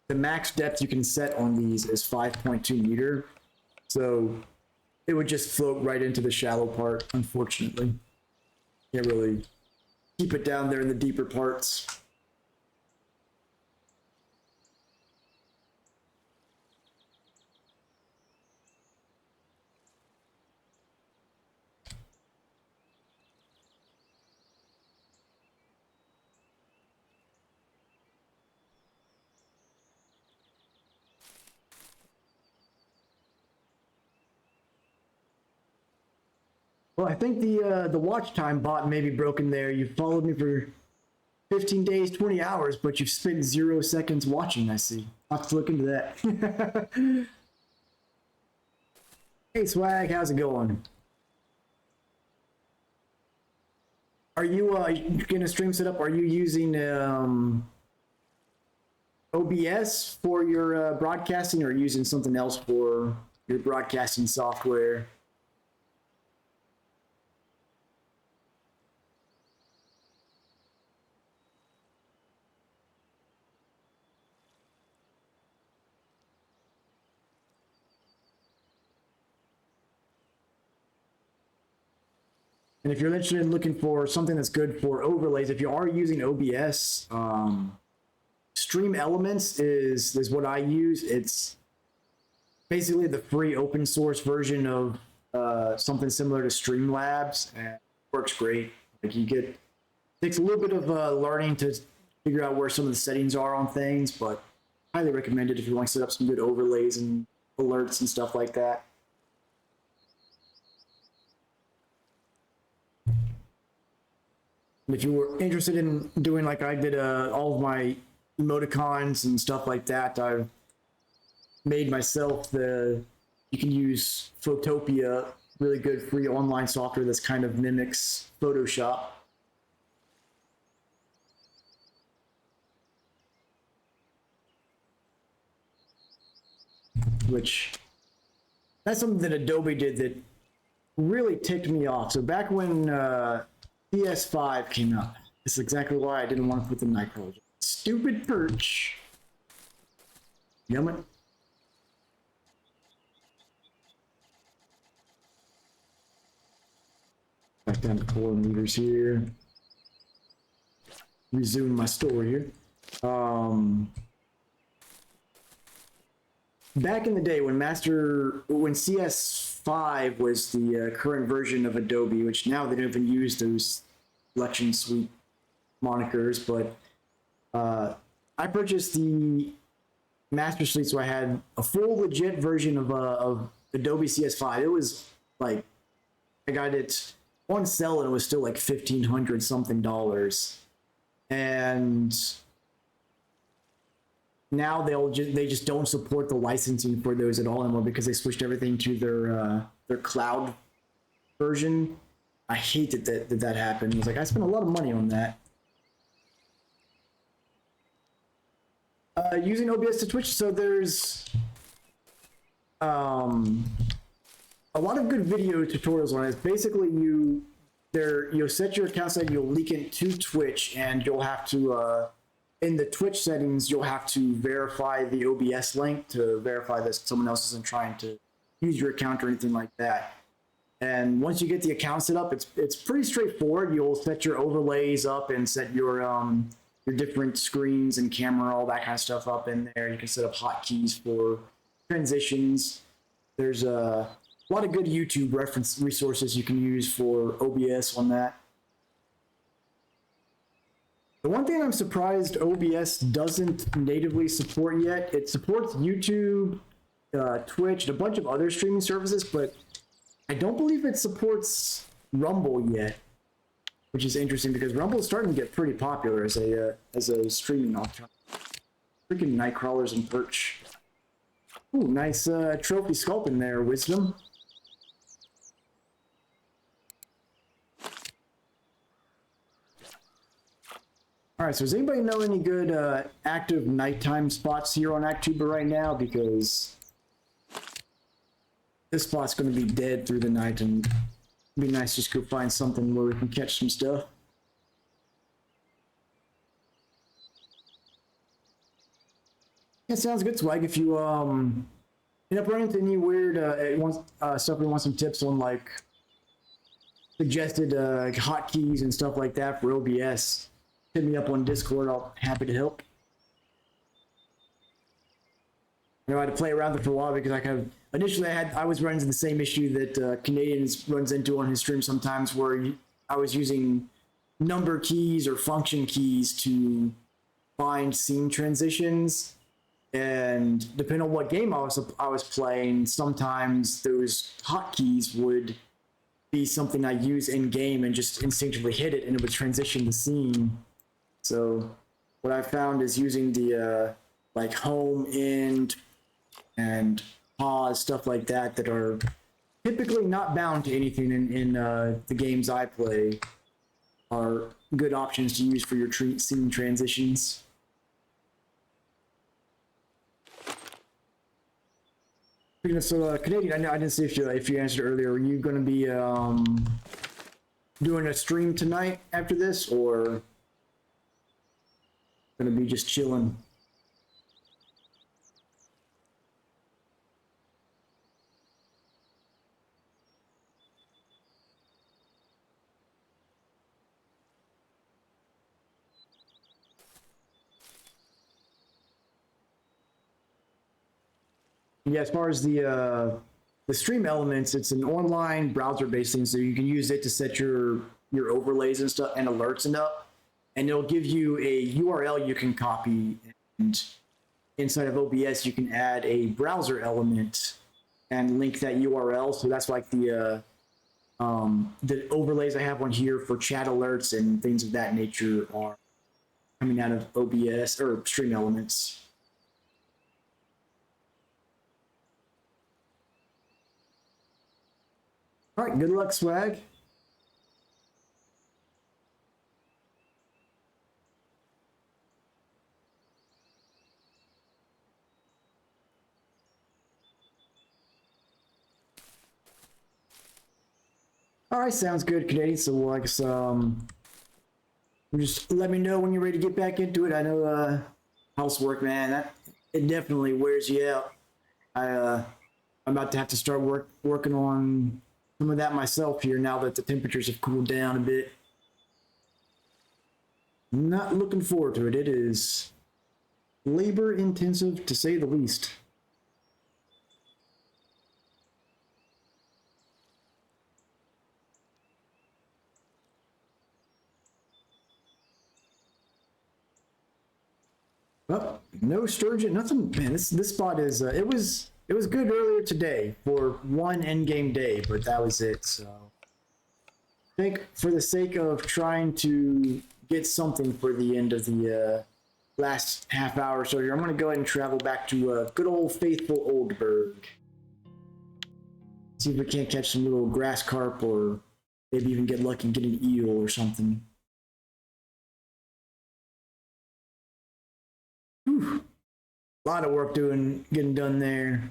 the max depth you can set on these is 5.2 meter. So it would just float right into the shallow part, unfortunately. Can't really keep it down there in the deeper parts. Well, I think the watch time bot may be broken there. You've followed me for 15 days, 20 hours, but you've spent 0 seconds watching, I see. I'll have to look into that. Hey, Swag, how's it going? Are you gonna stream setup? Are you using OBS for your broadcasting, or using something else for your broadcasting software? And if you're interested in looking for something that's good for overlays, if you are using OBS, Stream Elements is what I use. It's basically the free open source version of something similar to Streamlabs, and it works great. Like takes a little bit of learning to figure out where some of the settings are on things, but highly recommend it if you want to set up some good overlays and alerts and stuff like that. If you were interested in doing like I did all of my emoticons and stuff like that, I've made myself you can use Photopia, really good free online software that's kind of mimics Photoshop. Which, that's something that Adobe did that really ticked me off. So back when PS5 came out, it's exactly why I didn't want to put the night crawlers. Stupid perch. Yum it. Back down to 4 meters here. resume my story here. Back in the day when CS5 was the current version of Adobe, which now they don't even use those selection suite monikers, but I purchased the Master Suite, so I had a full legit version of Adobe CS5. It was like, I got it on sale and it was still like $1,500 something dollars. And now they just don't support the licensing for those at all anymore because they switched everything to their cloud version. I hate that happened. It was like, I spent a lot of money on that. Using OBS to Twitch, so there's a lot of good video tutorials on it. Basically, you'll set your account site, you'll leak it to Twitch, and you'll have to in the Twitch settings, you'll have to verify the OBS link to verify that someone else isn't trying to use your account or anything like that. And once you get the account set up, it's pretty straightforward. You'll set your overlays up and set your different screens and camera, all that kind of stuff up in there. You can set up hotkeys for transitions. There's a lot of good YouTube reference resources you can use for OBS on that. The one thing I'm surprised OBS doesn't natively support yet, it supports YouTube, Twitch, and a bunch of other streaming services, but I don't believe it supports Rumble yet, which is interesting because Rumble is starting to get pretty popular as a streaming option. Freaking Nightcrawlers and Perch. Ooh, nice trophy sculpt in there, Wisdom. All right, so does anybody know any good active nighttime spots here on Actuba right now? Because this spot's going to be dead through the night, and it'd be nice to just go find something where we can catch some stuff. Yeah, sounds good, Swag. If you end up running into any weird stuff we want some tips on, like suggested hotkeys and stuff like that for OBS, hit me up on Discord. I'll be happy to help. I had to play around with it for a while because initially I was running into the same issue that Canadians runs into on his stream sometimes, where I was using number keys or function keys to find scene transitions, and depending on what game I was playing, sometimes those hotkeys would be something I use in game and just instinctively hit it, and it would transition the scene. So what I found is using the like home, end, and pause, stuff like that are typically not bound to anything in the games I play, are good options to use for your scene transitions. So Canadian, I didn't see if you answered earlier. Are you going to be doing a stream tonight after this, or going to be just chilling? Yeah, as far as the stream elements, it's an online browser-based thing, so you can use it to set your overlays and stuff and alerts and up, and it'll give you a URL you can copy, and inside of OBS you can add a browser element and link that URL. So that's like the overlays I have on here for chat alerts and things of that nature are coming out of OBS or stream elements. All right, good luck, Swag. All right, sounds good, Canadian. So I guess just let me know when you're ready to get back into it. I know housework, man, it definitely wears you out. I'm about to have to start working on some of that myself here now that the temperatures have cooled down a bit. Not looking forward to it. It is labor intensive to say the least. Well, no sturgeon, nothing. Man, this spot is. It was good earlier today for one end game day, but that was it. So I think for the sake of trying to get something for the end of the last half hour or so here, I'm going to go ahead and travel back to good old faithful Oldburg. See if we can't catch some little grass carp or maybe even get lucky and get an eel or something. Whew. A lot of work getting done there.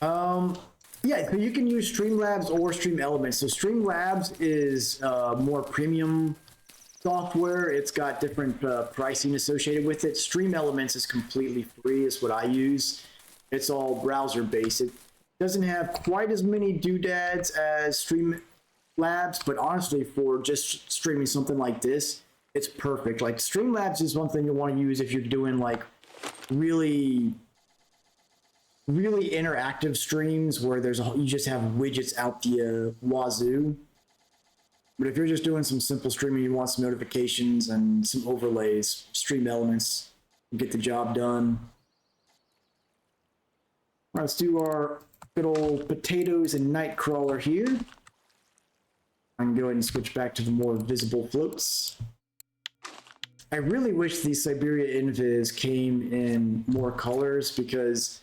Yeah, so you can use Streamlabs or Stream Elements. So Streamlabs is more premium software. It's got different pricing associated with it. Stream Elements is completely free, is what I use. It's all browser based. It doesn't have quite as many doodads as Streamlabs, but honestly, for just streaming something like this, it's perfect. Like Streamlabs is one thing you want to use if you're doing like really interactive streams where you just have widgets out the wazoo. But if you're just doing some simple streaming, you want some notifications and some overlays, Stream Elements get the job done. All right, let's do our good old potatoes and Nightcrawler here. I can go ahead and switch back to the more visible floats. I really wish the Siberia Invis came in more colors because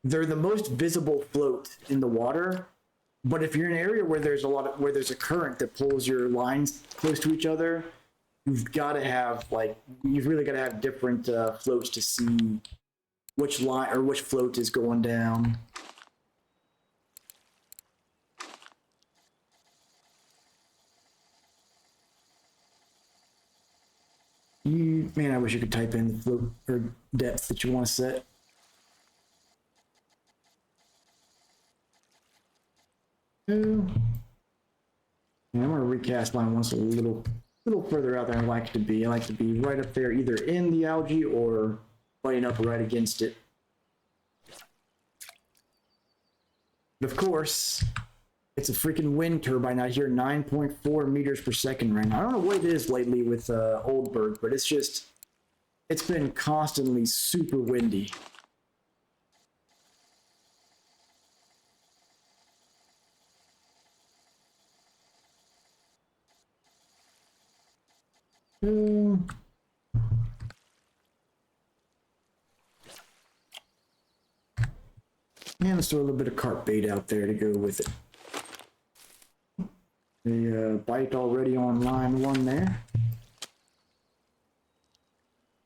they're the most visible float in the water. But if you're in an area where there's a current that pulls your lines close to each other, you've really got to have different floats to see which line or which float is going down. Man, I wish you could type in the float or depth that you want to set. And I'm going to recast mine once a little further out than I like it to be. I like to be right up there, either in the algae or butting up right against it. But of course, it's a freaking wind turbine out here, 9.4 meters per second right now. I don't know what it is lately with Oldburg, but it's been constantly super windy. And let's throw a little bit of carp bait out there to go with it. The bite already on line one there.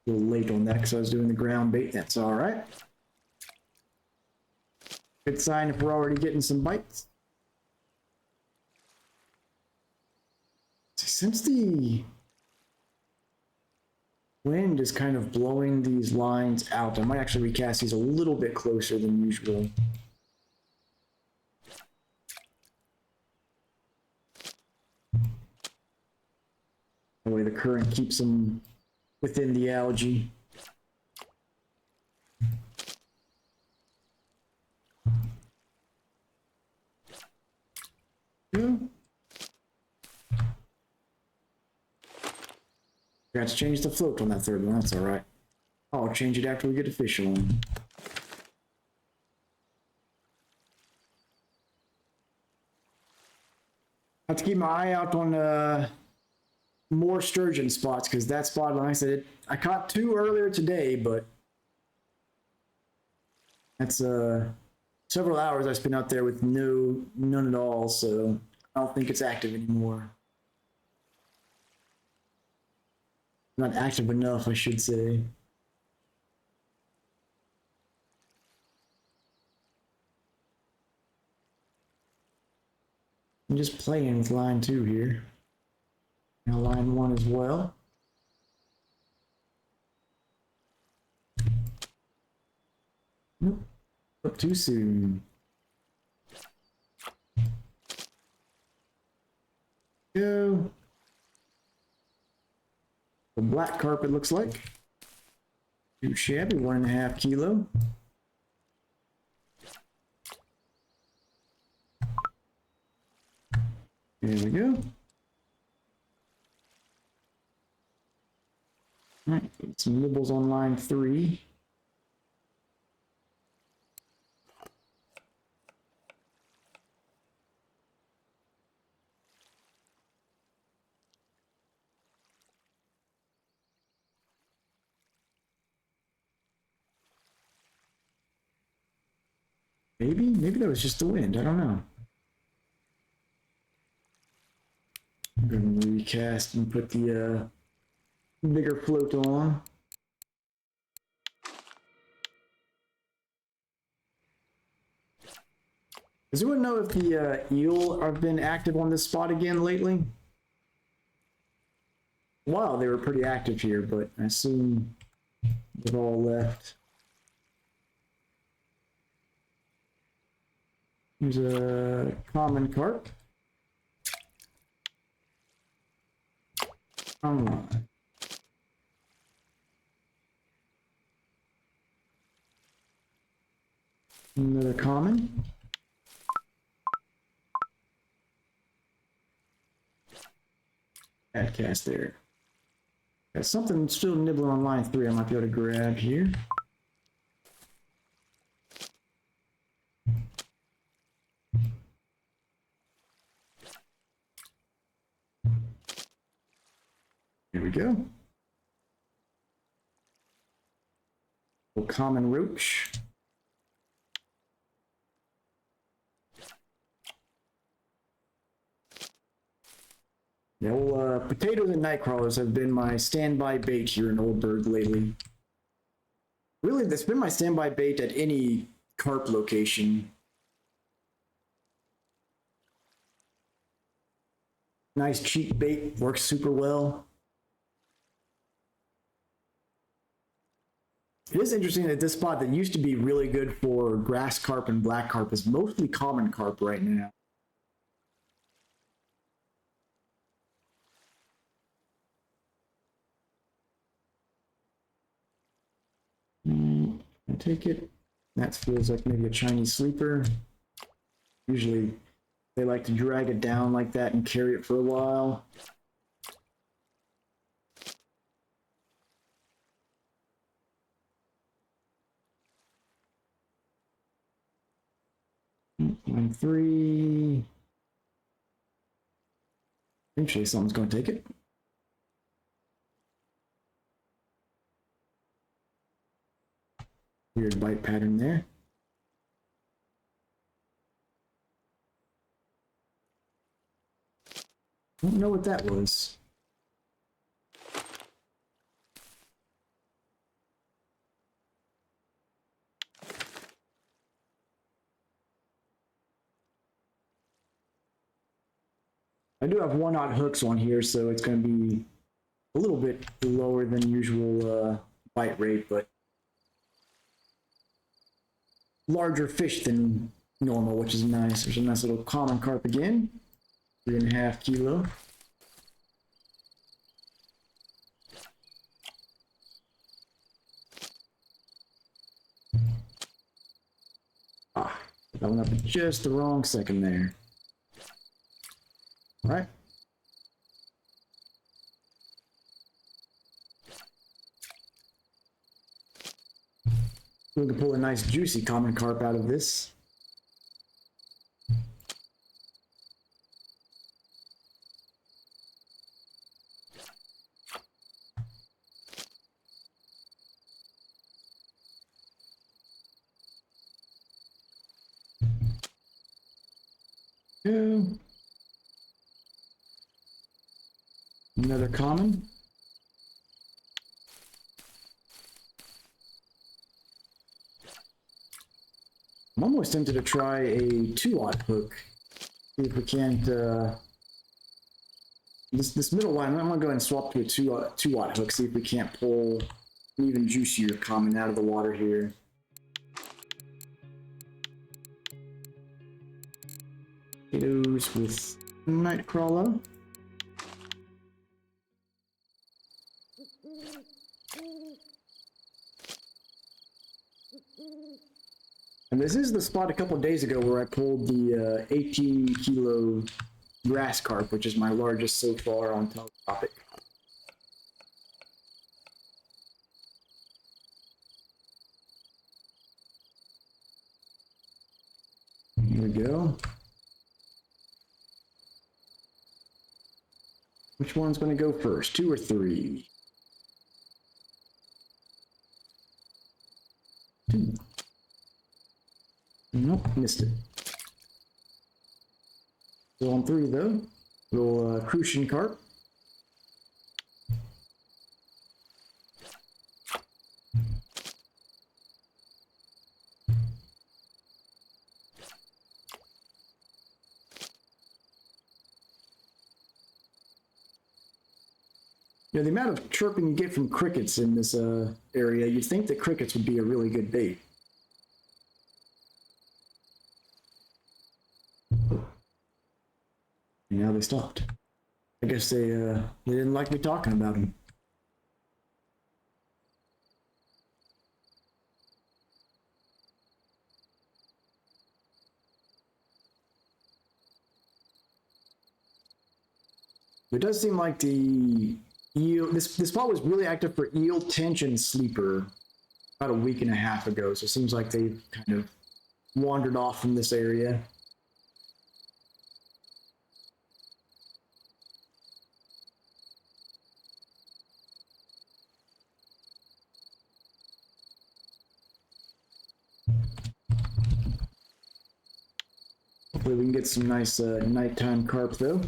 A little late on that because I was doing the ground bait. That's all right. Good sign if we're already getting some bites. Since the wind is kind of blowing these lines out, I might actually recast these a little bit closer than usual. That way the current keeps them within the algae. Yeah. Got to change the float on that third one, that's alright. I'll change it after we get a fish on. I have to keep my eye out on more sturgeon spots, because that spot, like I said, I caught 2 earlier today, but that's several hours I spent out there with none at all, so I don't think it's active anymore. Not active enough, I should say. I'm just playing with line 2 here. Now line 1 as well. Nope. Up too soon. Go. The black carpet looks like. Too shabby, 1.5 kilo. There we go. All right, some nibbles on line 3. Maybe that was just the wind. I don't know. I'm gonna recast and put the bigger float on. Does anyone know if the eel have been active on this spot again lately? Wow, they were pretty active here, but I assume they've all left. Here's a common carp. Come on. Another common. Bad cast there. Got something still nibbling on line 3 I might be able to grab here. Here we go. Little common roach. Yeah, well, potatoes and night crawlers have been my standby bait here in Oldburg lately. Really, that's been my standby bait at any carp location. Nice cheap bait, works super well. It is interesting that this spot that used to be really good for grass carp and black carp is mostly common carp right now. I take it. That feels like maybe a Chinese sleeper. Usually they like to drag it down like that and carry it for a while. Line 3. Eventually someone's going to take it. Weird bite pattern there. Don't know what that was. I do have 1/0 hooks on here, so it's going to be a little bit lower than usual bite rate, but larger fish than normal, which is nice. There's a nice little common carp again, 3.5 kilo. Ah, that went up at just the wrong second there. All right. We can pull a nice juicy common carp out of this. Yeah. Another common. I'm almost tempted to try a 2/0 hook. See if we can't. This middle line, I'm gonna go ahead and swap to a 2/0 hook. See if we can't pull an even juicier common out of the water here. Potatoes with Nightcrawler. this is the spot a couple days ago where I pulled the 18 kilo grass carp, which is my largest so far on Telecarping. Here we go. Which one's going to go first, 2 or 3? 2. Nope, missed it. Still on 3 though. Little crucian carp. You know, the amount of chirping you get from crickets in this area, you'd think that crickets would be a really good bait. And now they stopped. I guess they didn't like me talking about them. It does seem like the eel, this spot was really active for eel tension sleeper about a week and a half ago, so it seems like they've kind of wandered off from this area. Hopefully we can get some nice nighttime carp though.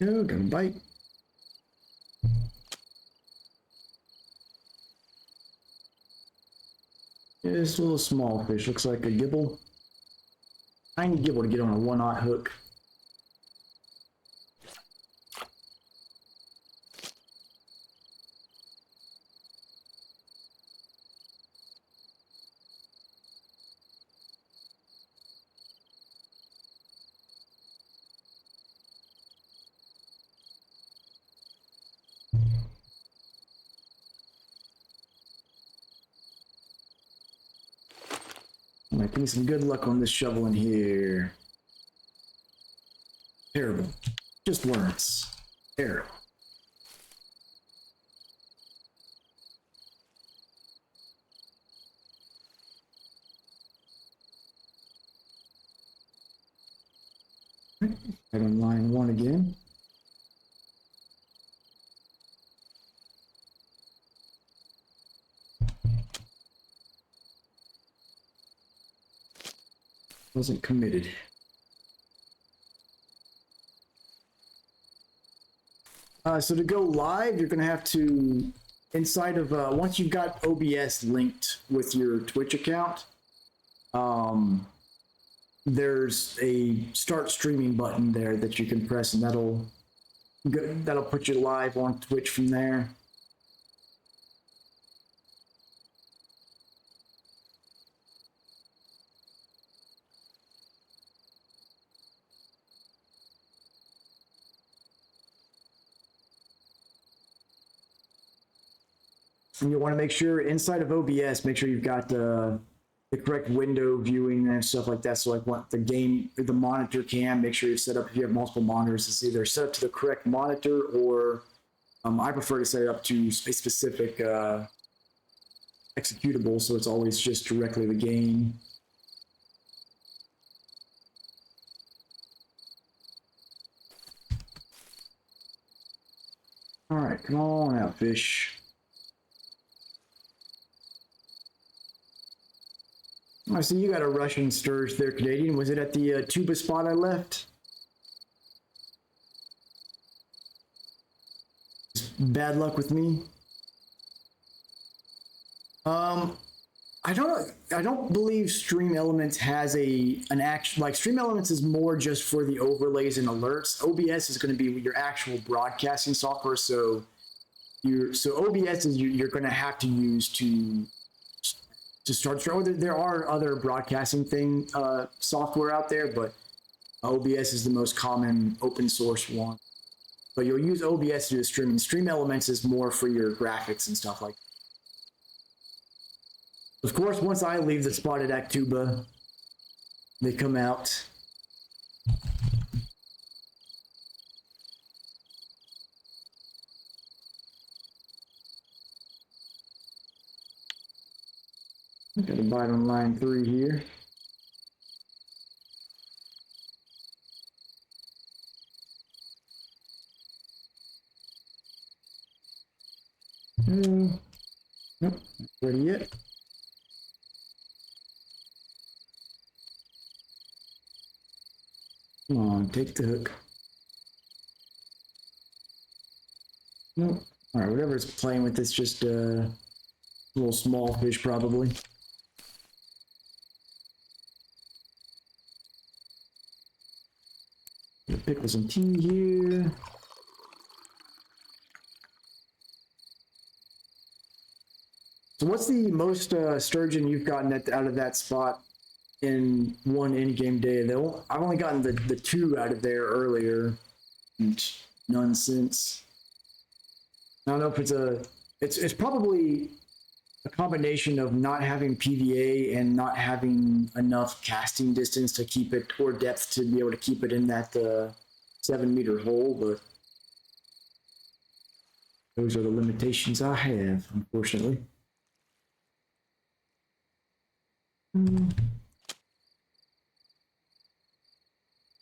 Go, got a bite. It's a little small fish, looks like a gibble. Tiny gibble to get on a 1/0 hook. Alright, give me some good luck on this shovel in here. Terrible. Just worms. Terrible. Right on line 1 again. Wasn't committed. So to go live, you're going to have to, inside of, once you've got OBS linked with your Twitch account, there's a start streaming button there that you can press, and that'll put you live on Twitch from there. And you want to make sure inside of OBS, make sure you've got the correct window viewing and stuff like that. So like what the monitor cam, make sure you set up, if you have multiple monitors, it's either set up to the correct monitor or I prefer to set it up to a specific executable, so it's always just directly the game. All right, come on out, fish. I see you got a Russian sturge there, Canadian. Was it at the tuba spot I left? Bad luck with me. I don't believe Stream Elements has an actual, like, Stream Elements is more just for the overlays and alerts. OBS is going to be your actual broadcasting software, so OBS is you're going to have to use to start. There are other broadcasting software out there, but OBS is the most common open source one. but you'll use OBS to do the streaming. Stream Elements is more for your graphics and stuff like that. Of course, once I leave the spotted Actuba, they come out. Got a bite on line 3 here. Nope, not ready yet. Come on, take the hook. Nope. Alright, whatever's playing with it's just a little small fish probably. Pickle some tea here. So what's the most sturgeon you've gotten out of that spot in one in-game day? I've only gotten the 2 out of there earlier, and none since. I don't know if it's probably a combination of not having PVA and not having enough casting distance to keep it, or depth to be able to keep it in that 7-meter hole, but those are the limitations I have, unfortunately.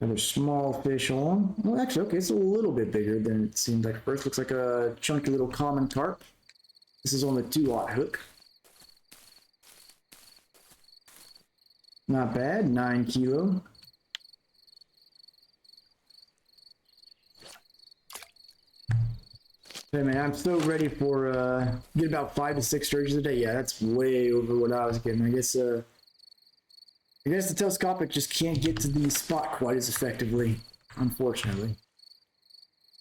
Another small fish on. Well, actually, okay, it's a little bit bigger than it seemed like first. Looks like a chunky little common carp. This is on the 2/0 hook. Not bad, 9 kilo. Hey man, I'm so ready for get about 5 to 6 sturgeons a day. Yeah, that's way over what I was getting. I guess the telescopic just can't get to the spot quite as effectively, unfortunately.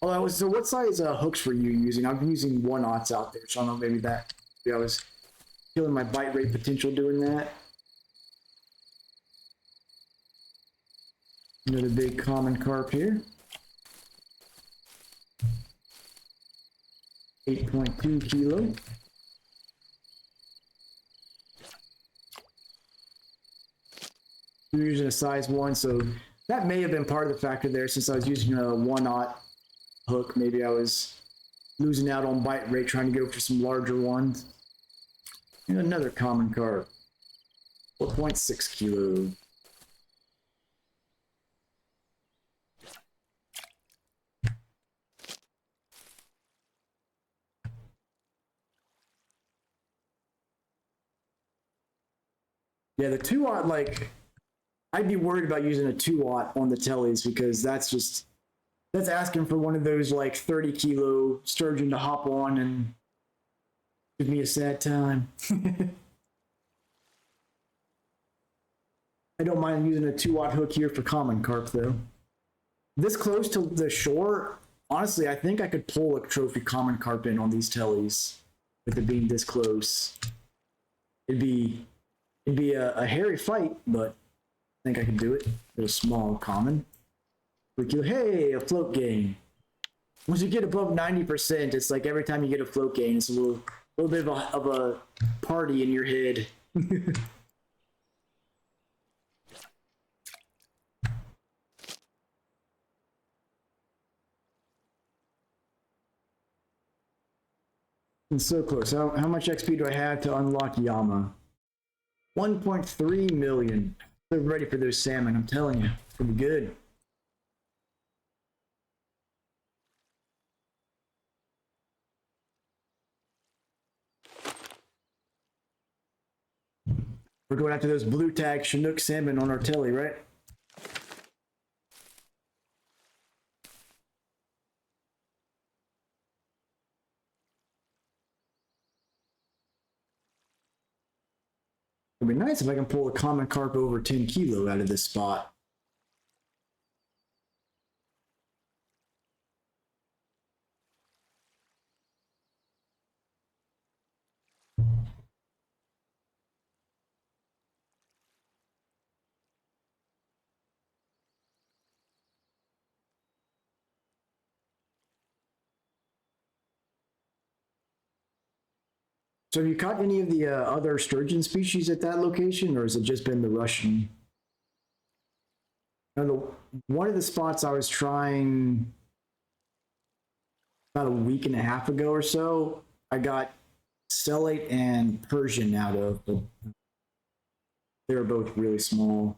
Oh, so what size hooks were you using? I'm using 1/0s out there, so I don't know, maybe I was killing my bite rate potential doing that. Another big common carp here. 8.2 kilo. We're using a size 1, so that may have been part of the factor there. Since I was using a 1/0 hook, maybe I was losing out on bite rate trying to go for some larger ones. And another common carp, 4.6 kilo. Yeah, the 2/0, like, I'd be worried about using a 2/0 on the tellies because that's asking for one of those like 30 kilo sturgeon to hop on and give me a sad time. I don't mind using a 2/0 hook here for common carp though. This close to the shore, honestly, I think I could pull a trophy common carp in on these tellies with it being this close. It'd be a hairy fight, but I think I could do it. They're small common. Hey, a float gain. Once you get above 90%, it's like every time you get a float gain, it's a little bit of a party in your head. It's so close. How much XP do I have to unlock Yama? 1.3 million. They're ready for those salmon, I'm telling you. It's gonna be good. We're going after those blue tag Chinook salmon on our telly, right? It'd be nice if I can pull a common carp over 10 kilo out of this spot. So have you caught any of the other sturgeon species at that location, or has it just been the Russian? One of the spots I was trying about a week and a half ago or so, I got stellate and Persian out of, but they were both really small.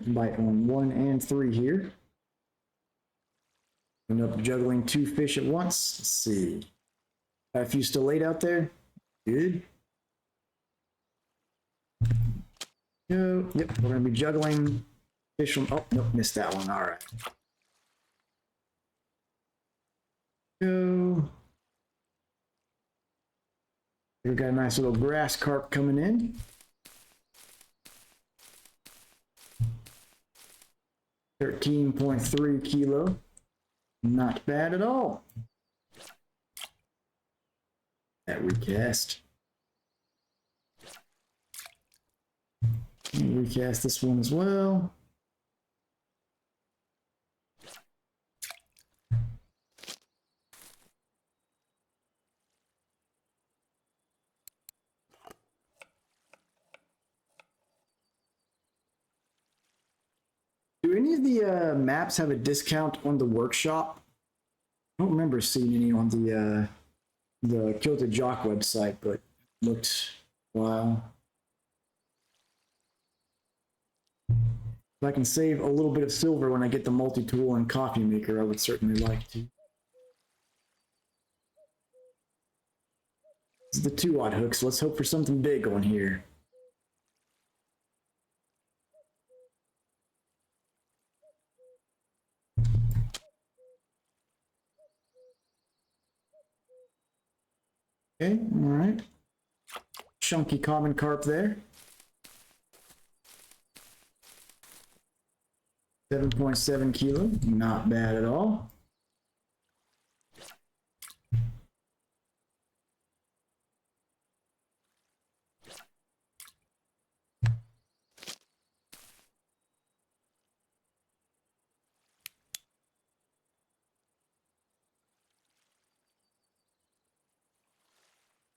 Bite on 1 and 3 here. End up juggling 2 fish at once. Let's see. Got a few stellate out there. Good. Go. Yep, we're going to be juggling fish from. Oh, nope, missed that one. All right. Go. We've got a nice little grass carp coming in. 13.3 kilo. Not bad at all. That recast. Recast this one as well. Do any of the maps have a discount on the workshop? I don't remember seeing any on the Kilted Jock website, but looked wow. If I can save a little bit of silver when I get the multi-tool and coffee maker, I would certainly like to. This is the 2-aught hook, so let's hope for something big on here. Okay, all right. Chunky common carp there. 7.7 kilo, not bad at all.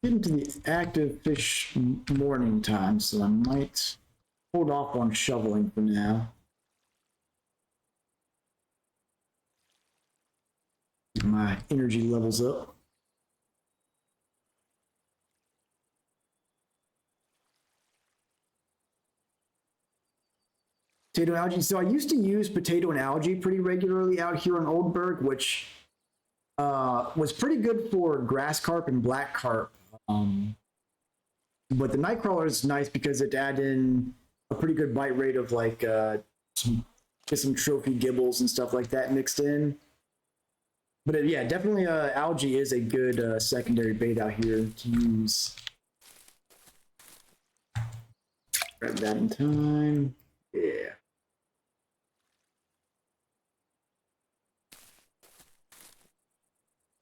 Getting to the active fish morning time, so I might hold off on shoveling for now. My energy levels up. Potato and algae. So I used to use potato and algae pretty regularly out here in Oldburg, which was pretty good for grass carp and black carp. But the nightcrawler is nice because it added in a pretty good bite rate of like some trophy gibbles and stuff like that mixed in. But yeah, definitely algae is a good secondary bait out here to use. Grab that in time. Yeah.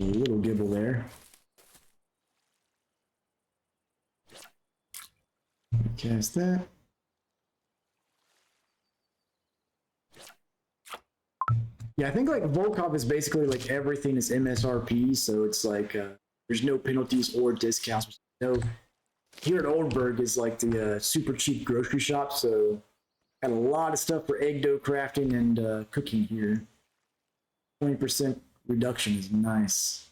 A little gibble there. Cast that. Yeah, I think like Volkov is basically like everything is MSRP, so it's like there's no penalties or discounts. No, here at Oldburg is like the super cheap grocery shop, so got a lot of stuff for egg dough crafting and cooking here. 20% reduction is nice.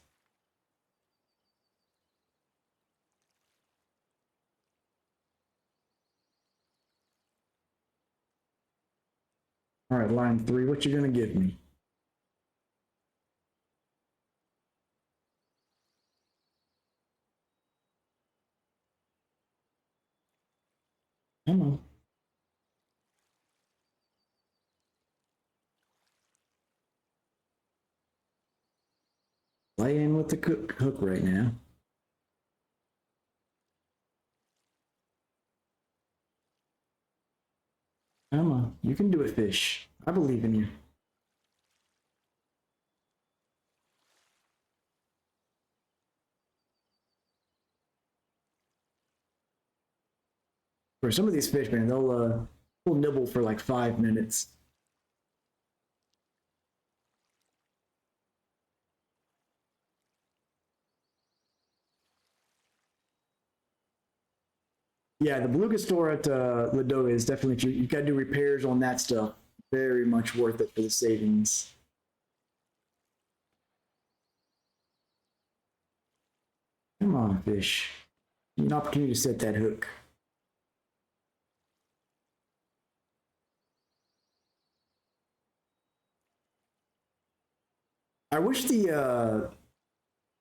All right, line 3, what you gonna give me? Come on. Playing with the hook right now. Come on, you can do it, fish. I believe in you. For some of these fish, man, they'll nibble for like 5 minutes. Yeah, the beluga store at Ladoga is definitely, you got to do repairs on that stuff. Very much worth it for the savings. Come on, fish. An opportunity to set that hook. I wish the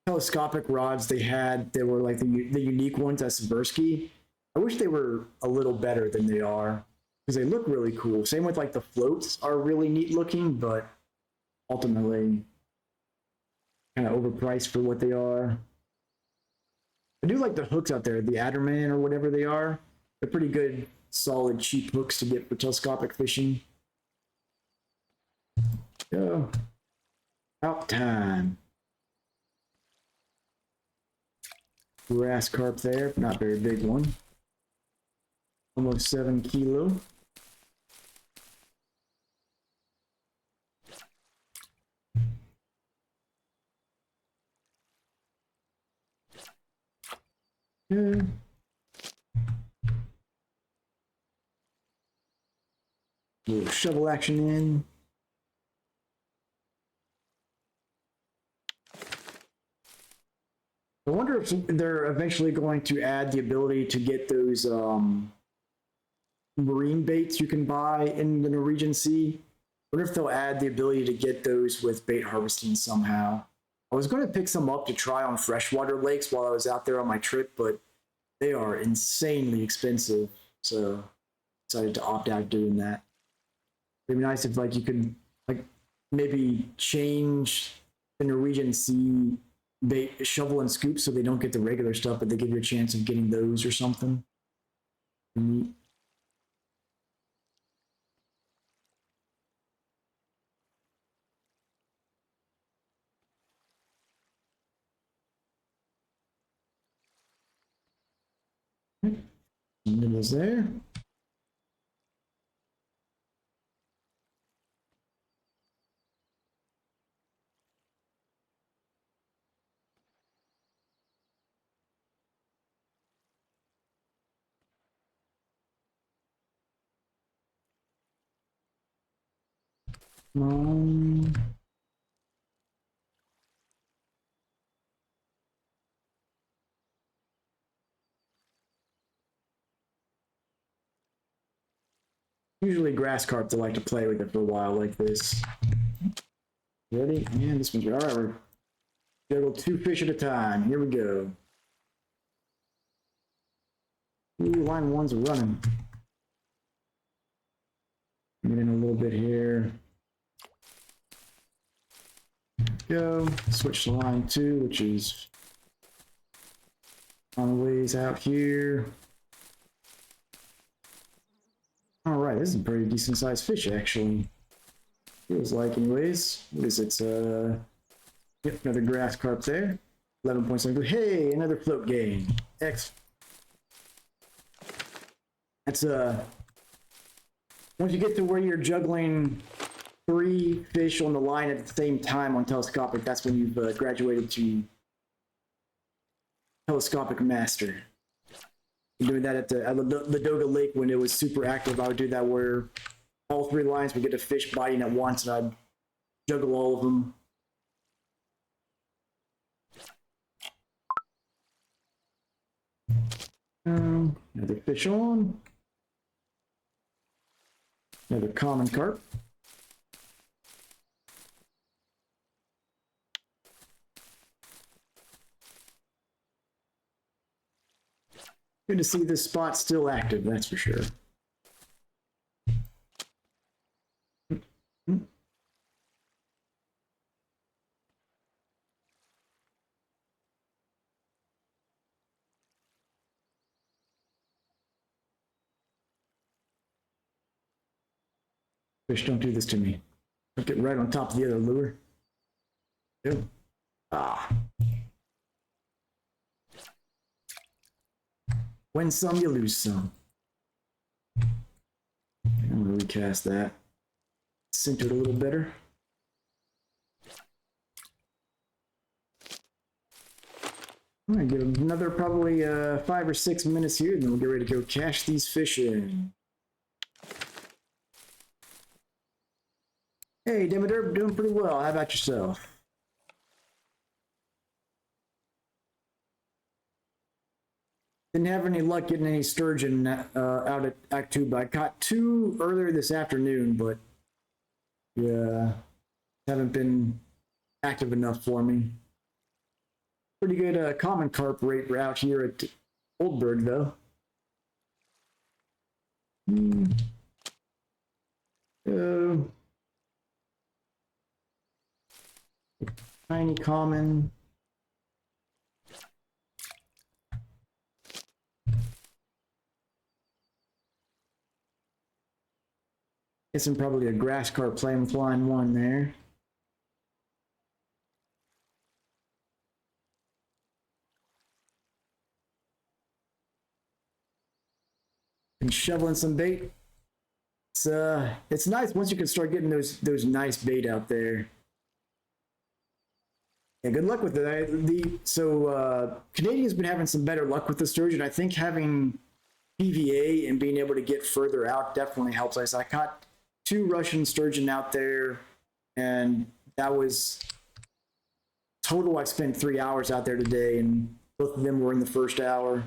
telescopic rods they were like the unique ones at Sibirski. I wish they were a little better than they are because they look really cool. Same with like the floats are really neat looking, but ultimately kind of overpriced for what they are. I do like the hooks out there, the Adderman or whatever they are. They're pretty good, solid, cheap hooks to get for telescopic fishing. Go. About time. Grass carp there, not very big one. Almost 7 kilo. Yeah. Little shovel action in. I wonder if they're eventually going to add the ability to get those marine baits you can buy in the Norwegian Sea. I wonder if they'll add the ability to get those with bait harvesting somehow. I was going to pick some up to try on freshwater lakes while I was out there on my trip, but they are insanely expensive, so I decided to opt out of doing that. It'd be nice if like you could like maybe change the Norwegian Sea bait shovel and scoop so they don't get the regular stuff, but they give you a chance of getting those or something. Nibbles there. Um, Usually grass carp to like to play with it for a while like this. Ready? Man, this one's all right. We're juggle 2 fish at a time. Here we go. Ooh, line 1's running. Get in a little bit here. Go. Switch to line 2, which is on the ways out here. All right, this is a pretty decent sized fish, actually. Feels like, anyways. What is it? Yep, another grass carp there. 11.7. Hey, another float game. X. That's once you get to where you're juggling 3 fish on the line at the same time on telescopic, that's when you've graduated to telescopic master. Doing that at the Ladoga Lake when it was super active. I would do that where all 3 lines would get a fish biting at once, and I'd juggle all of them. Another fish on. Another common carp. Good to see this spot still active, that's for sure. Fish, don't do this to me. Don't get right on top of the other lure. Ew. Ah. Win some, you lose some. cast that. Center it a little better. I'm gonna give them another probably 5 or 6 minutes here, and then we'll get ready to go cash these fish in. Hey, Demeter, doing pretty well. How about yourself? Didn't have any luck getting any sturgeon out at Act 2, but I caught 2 earlier this afternoon, but yeah, haven't been active enough for me. Pretty good common carp rate out here at Oldberg, though. Tiny common. Guessing probably a grass carp playing with line 1 there. And shoveling some bait. It's nice once you can start getting those nice bait out there. Yeah, good luck with it. Canadian's been having some better luck with the sturgeon. I think having PVA and being able to get further out definitely helps us. I caught 2 Russian sturgeon out there, and that was total. I spent 3 hours out there today, and both of them were in the first hour.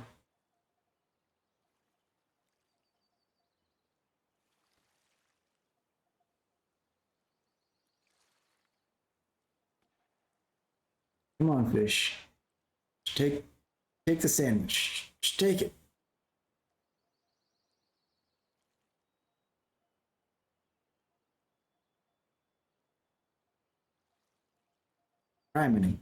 Come on, fish. Take the sandwich. Just take it. Criminy.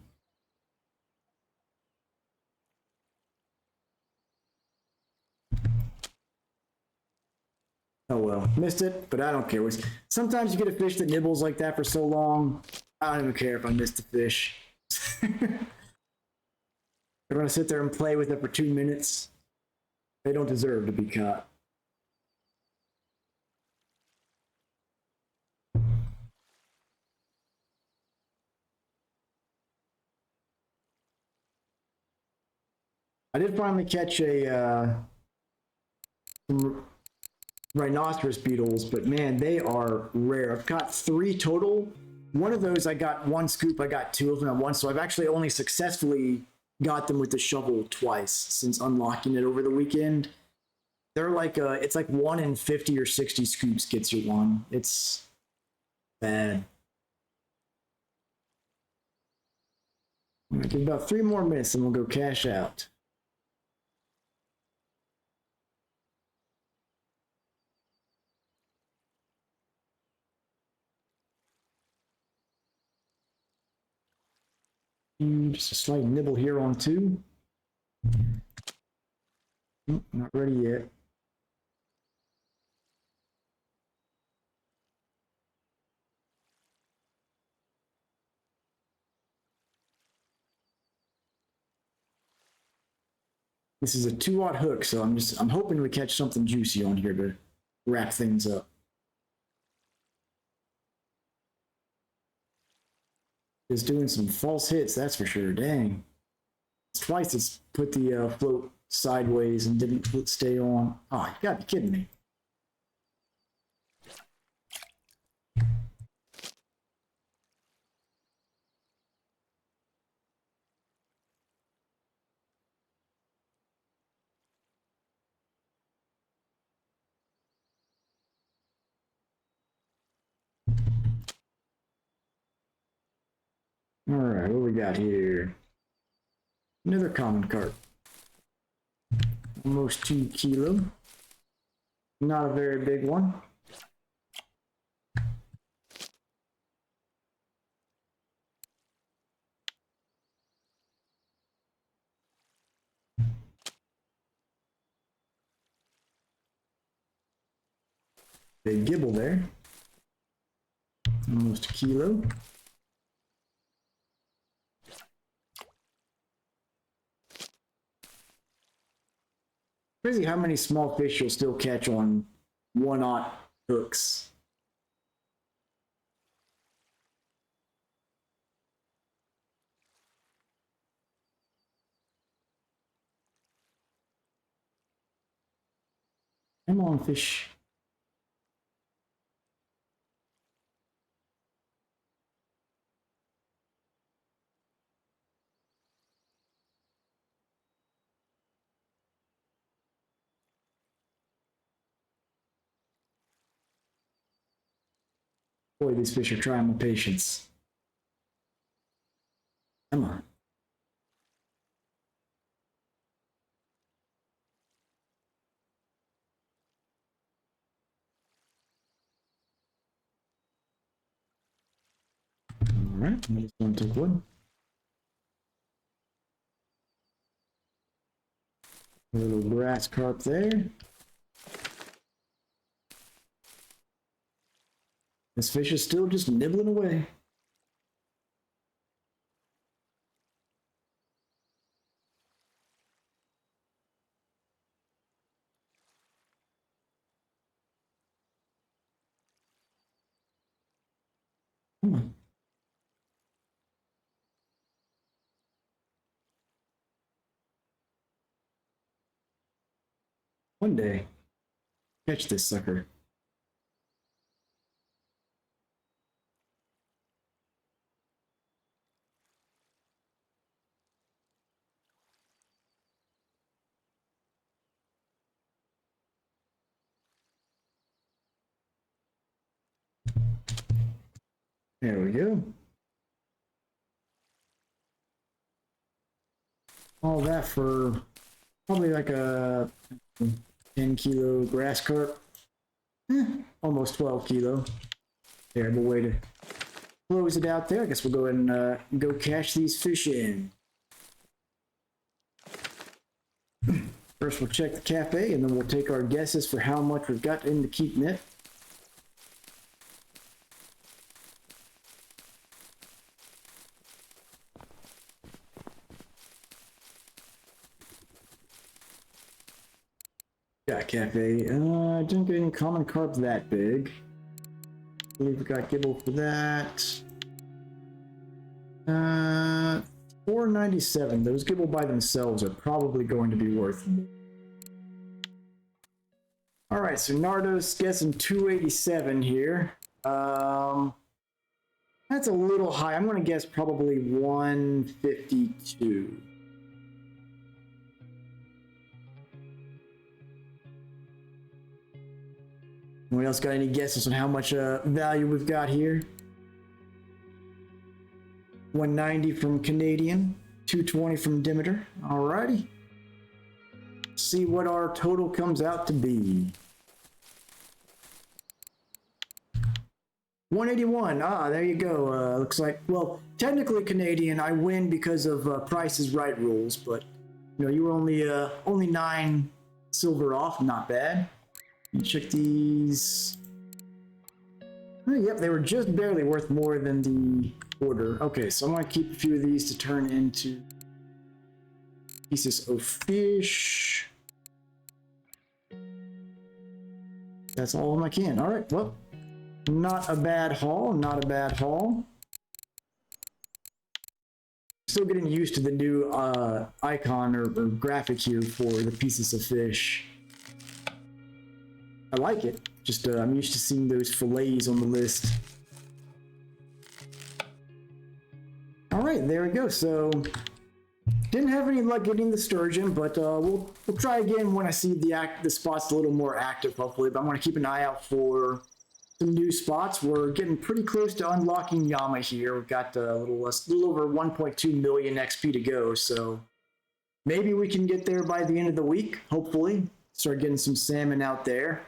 Oh well, missed it, but I don't care. Sometimes you get a fish that nibbles like that for so long, I don't even care if I missed the fish. I'm gonna sit there and play with it for 2 minutes. They don't deserve to be caught. I did finally catch some rhinoceros beetles, but man, they are rare. I've got 3 total. One of those I got 1 scoop. I got 2 of them at once, so I've actually only successfully got them with the shovel twice since unlocking it over the weekend. They're like it's like 1 in 50 or 60 scoops gets you one. It's bad. I'm gonna give about 3 more minutes and we'll go cash out. Just a slight nibble here on 2. Not ready yet. This is a 2-aught hook, so I'm hoping we catch something juicy on here to wrap things up. It's doing some false hits, that's for sure. Dang. Twice it's put the float sideways and didn't stay on. Oh, you gotta be kidding me. All right, what we got here? Another common carp. Almost 2 kilo. Not a very big one. Big gibble there. Almost a kilo. Crazy how many small fish you'll still catch on 1-aught hooks. Come on, fish. Boy, these fish are trying my patience. Come on. All right, this one took one. A little grass carp there. This fish is still just nibbling away. Come on. One day, catch this sucker. There we go. All that for probably like a 10 kilo grass carp. Almost 12 kilo. Terrible way to close it out there. I guess we'll go ahead and go cash these fish in. First we'll check the cafe and then we'll take our guesses for how much we've got in the keep net. Got cafe. I didn't get any common carp that big. I believe we got gibble for that. 497. Those gibble by themselves are probably going to be worth more. All right, so Nardo's guessing 287 here. That's a little high. I'm going to guess probably 152. Anyone else got any guesses on how much value we've got here? 190 from Canadian, 220 from Demeter. Alrighty. See what our total comes out to be. 181. Ah, there you go. Looks like, well, technically Canadian. I win because of Price is Right rules, but you know, you were only 9 silver off. Not bad. Check these. Oh, yep, they were just barely worth more than the order. Okay, so I'm going to keep a few of these to turn into pieces of fish. That's all of them I can. All right, well, not a bad haul, not a bad haul. Still getting used to the new icon or graphic here for the pieces of fish. I like it. Just I'm used to seeing those fillets on the list. All right, there we go. So didn't have any luck getting the sturgeon, but we'll try again when I see the spots a little more active, hopefully. But I'm going to keep an eye out for some new spots. We're getting pretty close to unlocking Yama here. We've got a little over 1.2 million XP to go, so maybe we can get there by the end of the week. Hopefully, start getting some salmon out there.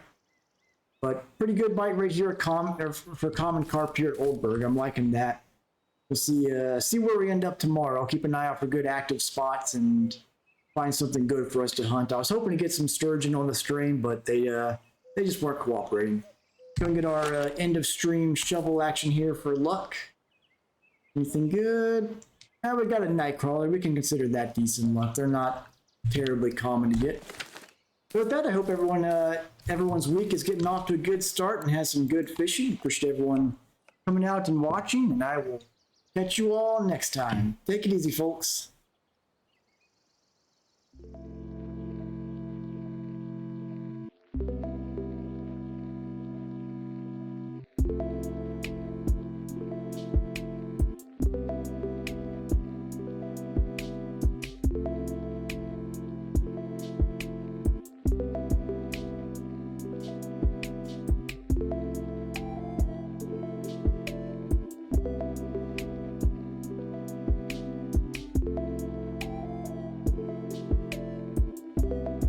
But pretty good bite rate here for common carp here at Oldberg. I'm liking that. We'll see where we end up tomorrow. I'll keep an eye out for good active spots and find something good for us to hunt. I was hoping to get some sturgeon on the stream, but they just weren't cooperating. Gonna get our end of stream shovel action here for luck. Anything good? We got a night crawler. We can consider that decent luck. They're not terribly common to get. So with that, I hope everyone's week is getting off to a good start and has some good fishing. Appreciate everyone coming out and watching, and I will catch you all next time. Take it easy, folks.